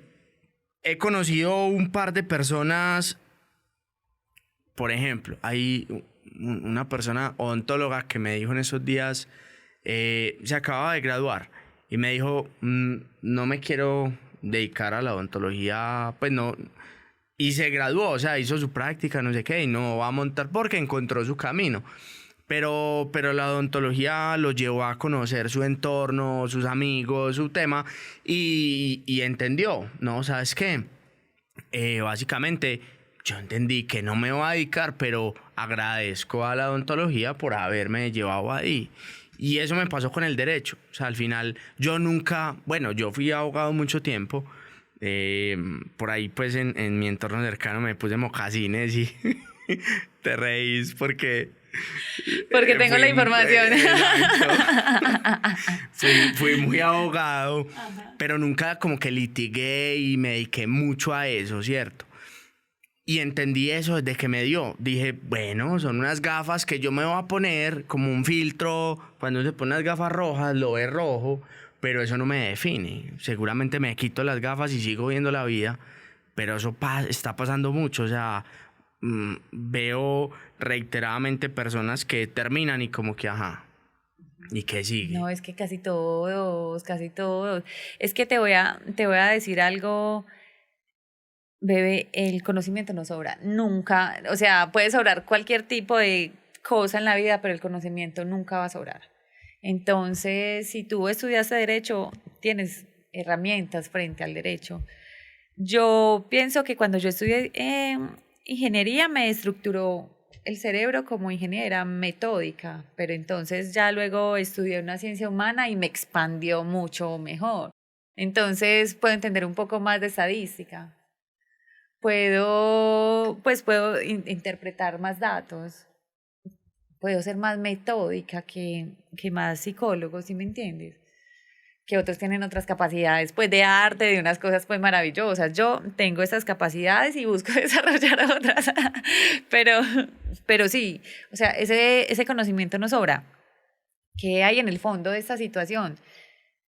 conocido un par de personas, por ejemplo, hay una persona odontóloga que me dijo en esos días, se acababa de graduar y me dijo, no me quiero dedicar a la odontología, pues no, y se graduó, o sea, hizo su práctica, no sé qué, y no va a montar porque encontró su camino. Pero la odontología lo llevó a conocer su entorno, sus amigos, su tema, y entendió, ¿no? ¿Sabes qué? Básicamente, yo entendí que no me voy a dedicar, pero agradezco a la odontología por haberme llevado ahí. Y eso me pasó con el derecho. O sea, al final, yo fui abogado mucho tiempo. Por ahí, pues, en mi entorno cercano me puse mocasines y te reís porque tengo la información. Fui muy abogado, pero nunca como que litigué y me dediqué mucho a eso, ¿cierto? Y entendí eso desde que me dio. Dije, bueno, son unas gafas que yo me voy a poner como un filtro. Cuando se pone unas gafas rojas, lo ve rojo, pero eso no me define. Seguramente me quito las gafas y sigo viendo la vida, pero eso está pasando mucho. O sea, veo reiteradamente personas que terminan y como que, ajá, ¿y qué sigue? No, es que casi todos. Es que te voy a decir algo, bebé, el conocimiento no sobra, nunca, o sea, puede sobrar cualquier tipo de cosa en la vida, pero el conocimiento nunca va a sobrar. Entonces, si tú estudiaste derecho, tienes herramientas frente al derecho. Yo pienso que cuando yo estudié ingeniería me estructuró el cerebro como ingeniera metódica, pero entonces ya luego estudié una ciencia humana y me expandió mucho mejor. Entonces puedo entender un poco más de estadística. Puedo interpretar más datos. Puedo ser más metódica que más psicólogos, ¿sí me entiendes? Que otros tienen otras capacidades, pues de arte, de unas cosas pues maravillosas. Yo tengo esas capacidades y busco desarrollar otras, pero sí, o sea, ese conocimiento nos sobra. ¿Qué hay en el fondo de esta situación?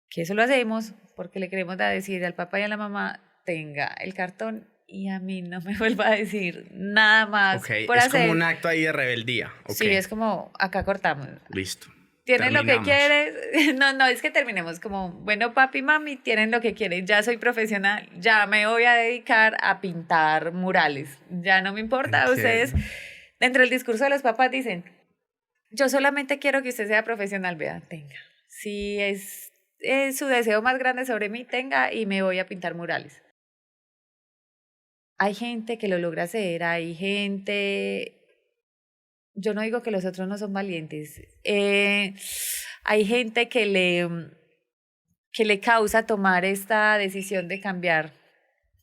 Que eso lo hacemos porque le queremos decir al papá y a la mamá, tenga el cartón y a mí no me vuelva a decir nada más Okay, por es hacer. como un acto ahí de rebeldía. Okay. Sí, es como, acá cortamos. Listo. tienen lo que terminamos. quieren. No, no, es que terminemos como, bueno, papi, mami, tienen lo que quieren. Ya soy profesional, ya me voy a dedicar a pintar murales. Ya no me importa. Ustedes, Entiendo. dentro del discurso de los papás dicen, yo solamente quiero que usted sea profesional, vea, tenga. Si es su deseo más grande sobre mí, tenga y me voy a pintar murales. Hay gente que lo logra hacer, hay gente, yo no digo que los otros no son valientes, hay gente que le causa tomar esta decisión de cambiar,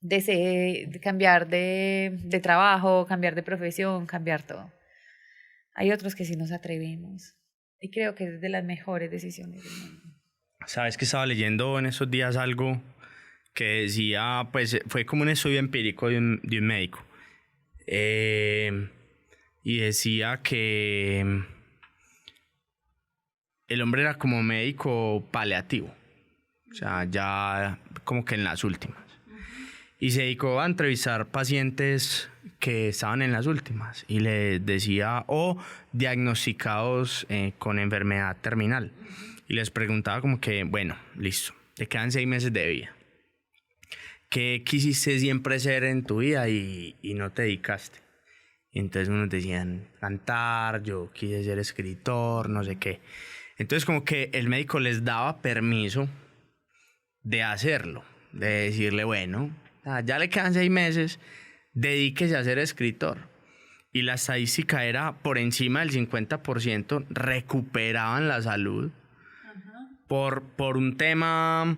de cambiar de trabajo, cambiar de profesión, cambiar todo. Hay otros que sí nos atrevemos y creo que es de las mejores decisiones del mundo. Sabes que estaba leyendo en esos días algo que decía, pues fue como un estudio empírico de un médico. Y decía que el hombre era como médico paliativo, o sea, ya como que en las últimas. Y se dedicó a entrevistar pacientes que estaban en las últimas y les decía, o diagnosticados con enfermedad terminal. Y les preguntaba como que, bueno, listo, te quedan 6 meses de vida. ¿Qué quisiste siempre ser en tu vida y no te dedicaste? Y entonces unos decían cantar, yo quise ser escritor, no sé qué. Entonces como que el médico les daba permiso de hacerlo, de decirle, bueno, ya le quedan 6 meses, dedíquese a ser escritor. Y la estadística era por encima del 50% recuperaban la salud por un tema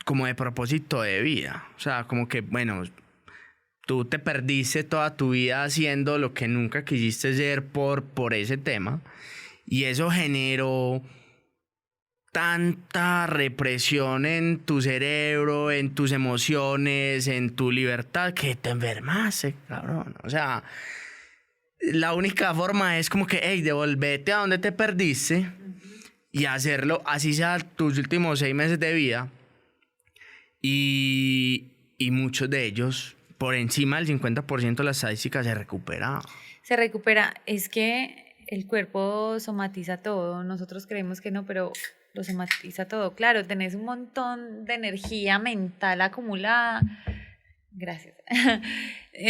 como de propósito de vida. O sea, como que, bueno, tú te perdiste toda tu vida haciendo lo que nunca quisiste ser por ese tema. Y eso generó tanta represión en tu cerebro, en tus emociones, en tu libertad, que te enfermaste, cabrón. O sea, la única forma es como que, hey, devolvete a donde te perdiste y hacerlo, así sea tus últimos 6 meses de vida. Y muchos de ellos, por encima del 50% de las estadísticas, se recuperaban. Se recupera, es que el cuerpo somatiza todo, nosotros creemos que no, pero lo somatiza todo. Claro, tenés un montón de energía mental acumulada, gracias,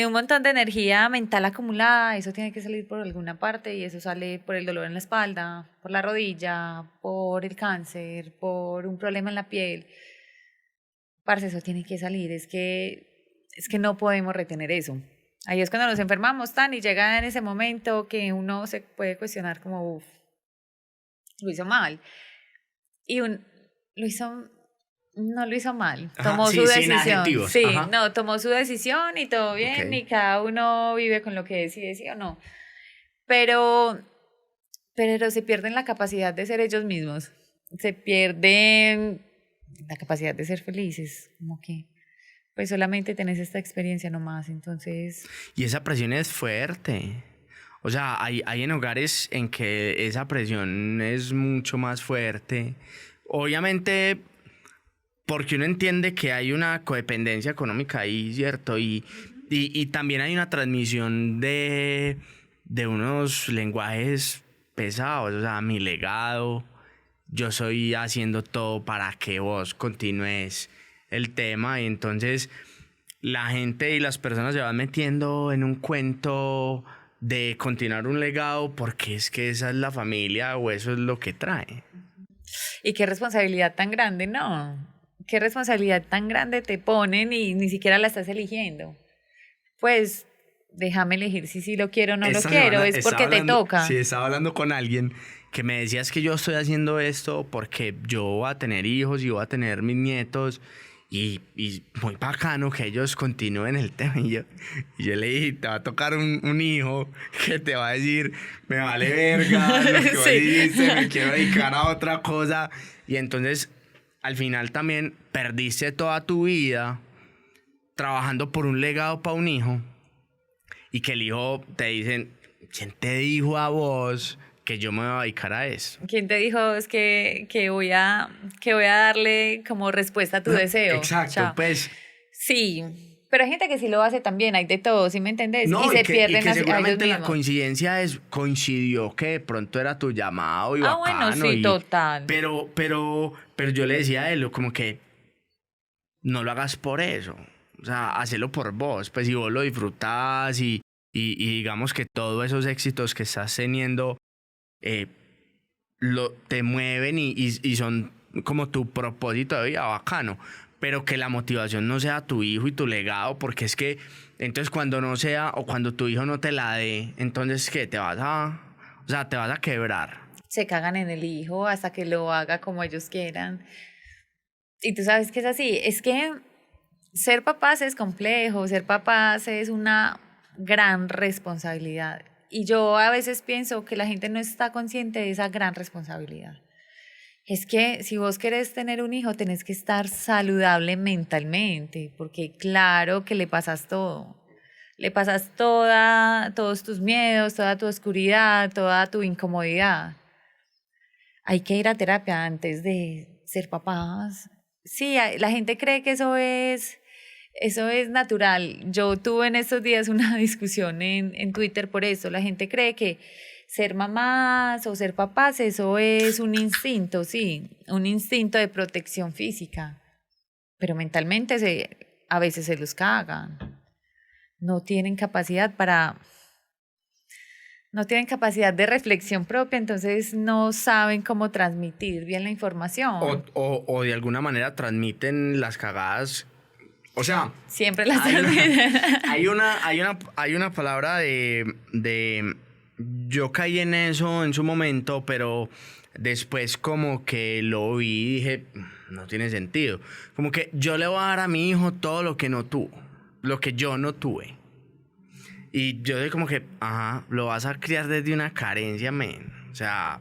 un montón de energía mental acumulada, eso tiene que salir por alguna parte y eso sale por el dolor en la espalda, por la rodilla, por el cáncer, por un problema en la piel. Parce, eso tiene que salir, es que no podemos retener eso. Ahí es cuando nos enfermamos tan y llega en ese momento que uno se puede cuestionar como, uff, lo hizo mal. Y no lo hizo mal, tomó Ajá, su sí, sin decisión. adjetivos. Sí, Ajá. no, tomó su decisión y todo bien, Ok. y cada uno vive con lo que decide, sí o no. Pero se pierden la capacidad de ser ellos mismos, se pierden la capacidad de ser felices, como que pues solamente tenés esta experiencia nomás, entonces Y esa presión es fuerte. O sea, hay en hogares en que esa presión es mucho más fuerte. Obviamente, porque uno entiende que hay una codependencia económica ahí, ¿cierto? Y también hay una transmisión de unos lenguajes pesados. O sea, mi legado, yo soy haciendo todo para que vos continúes el tema. Y entonces la gente y las personas se van metiendo en un cuento de continuar un legado porque es que esa es la familia o eso es lo que trae. y qué responsabilidad tan grande, no, qué responsabilidad tan grande te ponen y ni siquiera la estás eligiendo. Pues déjame elegir si lo quiero o no lo Esta quiero, semana es porque te sí, toca. estaba hablando con alguien que me decía es que yo estoy haciendo esto porque yo voy a tener hijos y voy a tener mis nietos y muy bacano que ellos continúen el tema. Y yo le dije, te va a tocar un hijo que te va a decir, me vale verga lo que vos Sí. dijiste, me quiero dedicar a otra cosa. Y entonces, al final también perdiste toda tu vida trabajando por un legado para un hijo. Y que el hijo te dicen, ¿quién te dijo a vos que yo me voy a dedicar a eso? ¿Quién te dijo es que voy a darle como respuesta a tu deseo? Exacto, Chao. pues Sí, Pero hay gente que sí lo hace también, hay de todo, ¿sí me entendés? No, y se y pierden que a ellos seguramente la mismos. coincidencia coincidió que de pronto era tu llamado y Ah, bueno, bacano, sí, total. pero yo le decía a él como que no lo hagas por eso, o sea, hacelo por vos, pues si vos lo disfrutás y digamos que todos esos éxitos que estás teniendo eh, te mueven y son como tu propósito de vida, bacano, pero que la motivación no sea tu hijo y tu legado, porque es que entonces cuando no sea o cuando tu hijo no te la dé, entonces ¿qué? O sea, te vas a quebrar. Se cagan en el hijo hasta que lo haga como ellos quieran. Y tú sabes que es así, es que ser papás es complejo, ser papás es una gran responsabilidad. Y yo a veces pienso que la gente no está consciente de esa gran responsabilidad. Es que si vos querés tener un hijo, tenés que estar saludable mentalmente, porque claro que le pasas todo. Le pasas todos tus miedos, toda tu oscuridad, toda tu incomodidad. Hay que ir a terapia antes de ser papás. Sí, la gente cree que eso es natural. Yo tuve en estos días una discusión en Twitter por eso. La gente cree que ser mamás o ser papás, eso es un instinto, sí, un instinto de protección física. Pero mentalmente a veces se los cagan. No tienen capacidad no tienen capacidad de reflexión propia, entonces no saben cómo transmitir bien la información. O de alguna manera transmiten las cagadas. O sea, Siempre las hay una, transmiten. hay una palabra de... Yo caí en eso en su momento, pero después como que lo vi y dije, no tiene sentido. Como que yo le voy a dar a mi hijo todo lo que no tuvo, lo que yo no tuve. Y yo soy como que, ajá, lo vas a criar desde una carencia, men. O sea,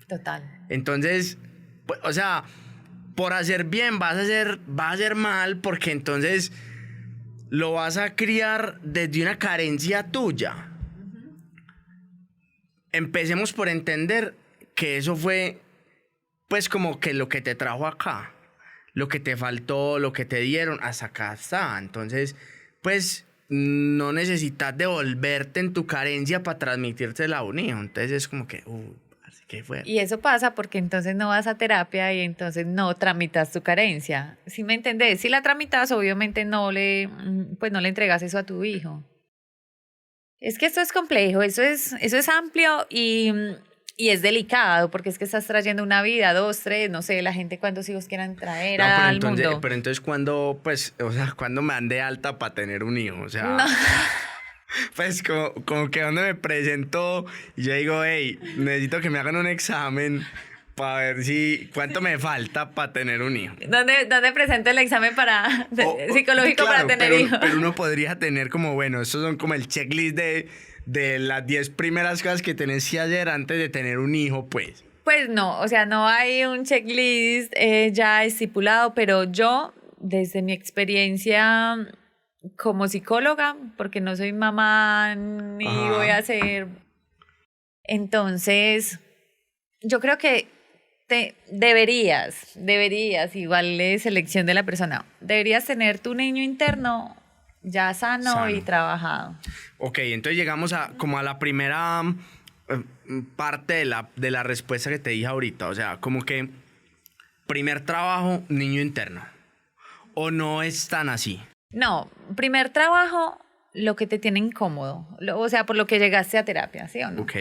Total. entonces, pues, o sea, por hacer bien vas a hacer mal porque entonces lo vas a criar desde una carencia tuya. Empecemos por entender que eso fue, pues, como que lo que te trajo acá, lo que te faltó, lo que te dieron, hasta acá está. Entonces, pues, no necesitas devolverte en tu carencia para transmitírsela a un hijo. Entonces es como que, así que fue. Y eso pasa porque entonces no vas a terapia y entonces no tramitas tu carencia. ¿Sí me entendés? Si la tramitas, obviamente pues no le entregas eso a tu hijo. Es que esto es complejo, eso es amplio y es delicado porque es que estás trayendo una vida, dos, tres, no sé, la gente cuántos hijos quieran traer No, al mundo. pero entonces cuando, pues, o sea, cuando me dan de alta para tener un hijo, o sea, No. pues como que donde me presento y yo digo, hey, necesito que me hagan un examen para ver si cuánto me falta para tener un hijo. ¿Dónde presento el examen psicológico claro, para tener pero, hijos? pero uno podría tener como, bueno, estos son como el checklist de las 10 primeras cosas que tenés que hacer antes de tener un hijo, pues. Pues no, o sea, no hay un checklist ya estipulado, pero yo, desde mi experiencia como psicóloga, porque no soy mamá ni voy Ajá. a ser, entonces, yo creo que deberías, igual es elección de la persona, deberías tener tu niño interno ya sano y Sano. trabajado. Ok, entonces llegamos como a la primera parte de la respuesta que te dije ahorita. O sea, como que primer trabajo, niño interno. ¿O no es tan así? No, primer trabajo, lo que te tiene incómodo, o sea, por lo que llegaste a terapia, ¿sí o no? Ok.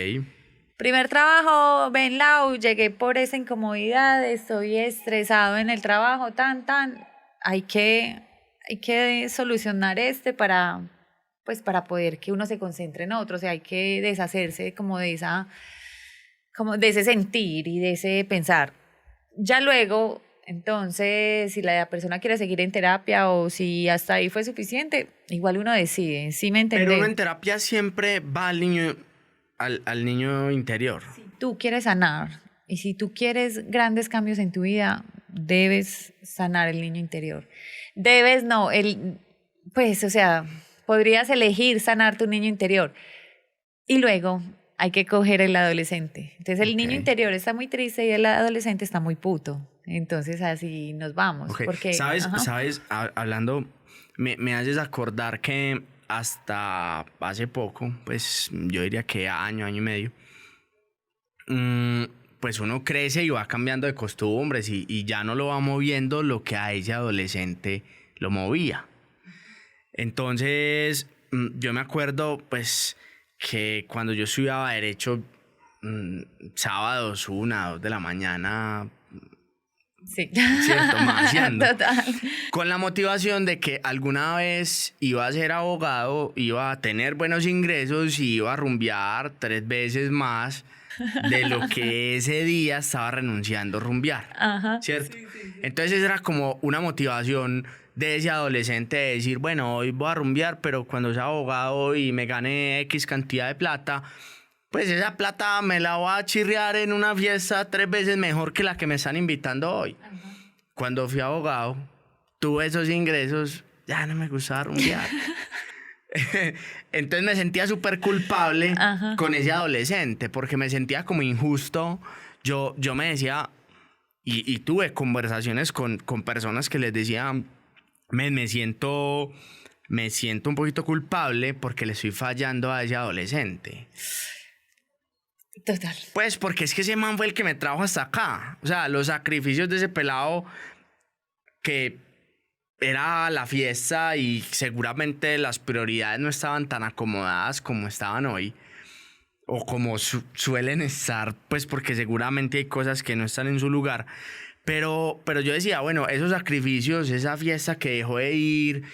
Primer trabajo, ven Lau, llegué por esa incomodidad, estoy estresado en el trabajo, hay que solucionar pues para poder que uno se concentre en otro, o sea, hay que deshacerse como como de ese sentir y de ese pensar. Ya luego, entonces, si la persona quiere seguir en terapia o si hasta ahí fue suficiente, igual uno decide, ¿sí me Pero uno entendés? en terapia siempre va al niño, al niño interior. Tú quieres sanar y si tú quieres grandes cambios en tu vida, debes sanar el niño interior. Debes, no, pues, o sea, podrías elegir sanar tu niño interior. Y luego hay que coger el adolescente. Entonces el niño Ok. interior está muy triste y el adolescente está muy puto. Entonces así nos vamos. Ok. Porque, ¿Sabes? ajá, ¿Sabes? Hablando, me haces acordar que hasta hace poco, pues yo diría que año y medio, pues uno crece y va cambiando de costumbres y ya no lo va moviendo lo que a ese adolescente lo movía. Entonces, yo me acuerdo pues que cuando yo estudiaba Derecho, sábados, 1, 2 de la mañana, Sí. cierto, maciando. Total. Con la motivación de que alguna vez iba a ser abogado, iba a tener buenos ingresos y iba a rumbear 3 veces más de lo que ese día estaba renunciando a rumbear. Ajá. ¿Cierto? Entonces era como una motivación de ese adolescente de decir, bueno, hoy voy a rumbear, pero cuando sea abogado y me gane X cantidad de plata, pues esa plata me la voy a chirriar en una fiesta 3 veces mejor que la que me están invitando hoy. Ajá. Cuando fui abogado, tuve esos ingresos, ya no me gustaba rumbear. Entonces me sentía súper culpable Ajá. con ese adolescente, porque me sentía como injusto. Yo me decía, y tuve conversaciones con personas que les decía, me siento un poquito culpable porque le estoy fallando a ese adolescente. Total. Pues porque es que ese man fue el que me trajo hasta acá. O sea, los sacrificios de ese pelado que era la fiesta y seguramente las prioridades no estaban tan acomodadas como estaban hoy. O como suelen estar, pues porque seguramente hay cosas que no están en su lugar. Pero yo decía, bueno, esos sacrificios, esa fiesta que dejó de ir,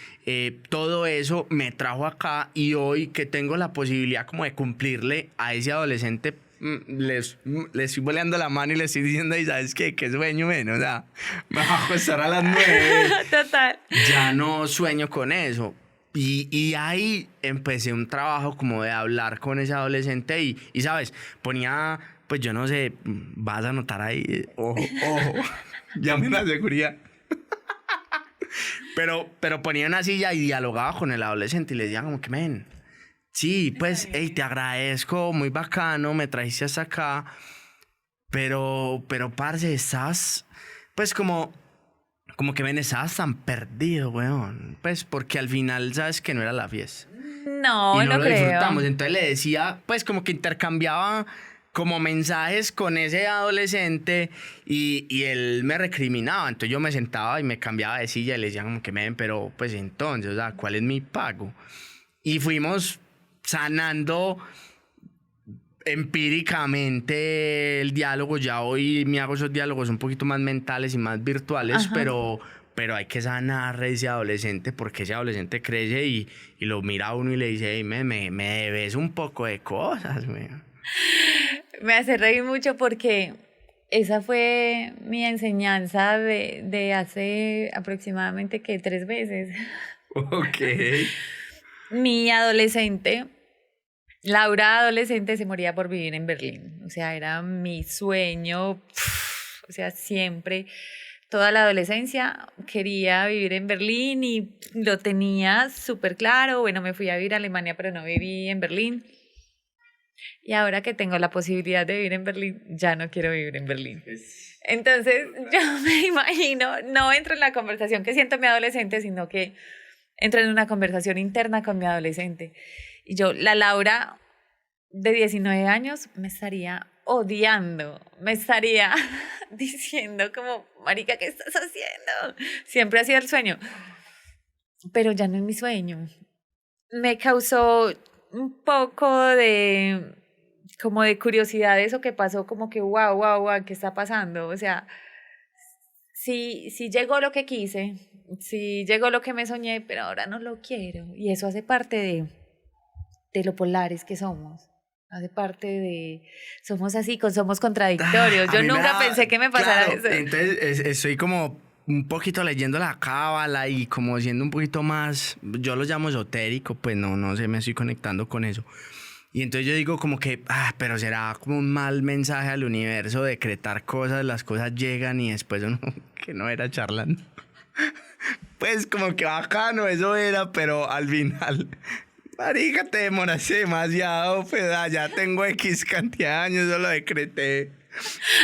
todo eso me trajo acá y hoy que tengo la posibilidad como de cumplirle a ese adolescente, le estoy boleando la mano y le estoy diciendo, ¿y sabes qué? ¿Qué sueño menos? O sea, me va a acostar a las 9. Total. Ya no sueño con eso. Y ahí empecé un trabajo como de hablar con ese adolescente y ¿sabes? Ponía, pues yo no sé, vas a notar ahí, ojo, llame la seguridad. Pero ponía una silla y dialogaba con el adolescente y le decía como que, men, sí, pues, hey, te agradezco, muy bacano, me trajiste hasta acá, pero parce, estás, pues como que ven, estabas tan perdido, weón. Pues porque al final sabes que no era la fiesta. No, Y no no lo creo. disfrutamos. Entonces le decía, pues como que intercambiaba como mensajes con ese adolescente y él me recriminaba. Entonces yo me sentaba y me cambiaba de silla y le decía como que ven, pero pues entonces, o sea, ¿cuál es mi pago? Y fuimos sanando empíricamente el diálogo. Ya hoy me hago esos diálogos un poquito más mentales y más virtuales, pero hay que sanar a ese adolescente porque ese adolescente crece y lo mira a uno y le dice, hey, me debes un poco de cosas, güey. Me hace reír mucho porque esa fue mi enseñanza de hace aproximadamente que 3 meses. Ok. Mi adolescente, Laura adolescente, se moría por vivir en Berlín. O sea, era mi sueño. O sea, siempre, toda la adolescencia quería vivir en Berlín y lo tenía súper claro. Bueno, me fui a vivir a Alemania, pero no viví en Berlín. Y ahora que tengo la posibilidad de vivir en Berlín, ya no quiero vivir en Berlín. Entonces, yo me imagino, no entro en la conversación que siento mi adolescente, sino que entro en una conversación interna con mi adolescente. Y yo, la Laura de 19 años, me estaría odiando, me estaría diciendo como, marica, ¿qué estás haciendo? Siempre ha sido el sueño, pero ya no es mi sueño. Me causó un poco de, como de curiosidad eso que pasó, como que wow, ¿qué está pasando? O sea, si llegó lo que quise, si llegó lo que me soñé, pero ahora no lo quiero. Y eso hace parte de lo polares que somos. Hace parte de... Somos así, somos contradictorios. Yo nunca pensé que me pasara eso. Entonces estoy como un poquito leyendo la cábala y como siendo un poquito más... Yo lo llamo esotérico, pues no sé, me estoy conectando con eso. Y entonces yo digo como que, pero será como un mal mensaje al universo decretar cosas, las cosas llegan y después uno que no era charlando. Pues como que bacano eso era, pero al final, marica, te demoraste demasiado, pues ya tengo X cantidad de años, yo lo decreté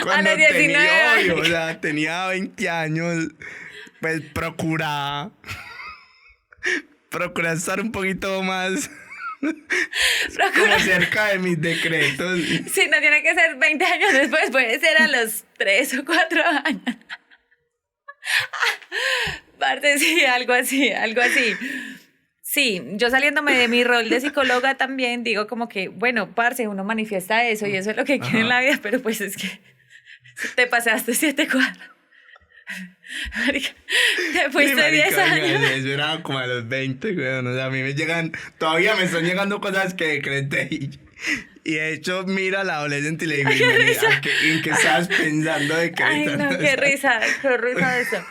cuando tenía, o sea, tenía 20 años, pues procuraba. Procura estar un poquito más Procura. como cerca de mis decretos. Sí, no tiene que ser 20 años después, puede ser a los 3 o 4 años. Parce, sí, algo así, algo así. Sí, yo saliéndome de mi rol de psicóloga también digo como que, bueno, parce, uno manifiesta eso y eso es lo que quiere en la vida, pero pues es que te pasaste 7 cuadros. Marica, te fuiste Sí, 10 marica, años. eso era como a los 20, weón. O sea, a mí me llegan, todavía me están llegando cosas que decreté y de hecho mira a la adolescente y le digo, ¿en qué estabas pensando Ay, decretando? no, qué risa de eso.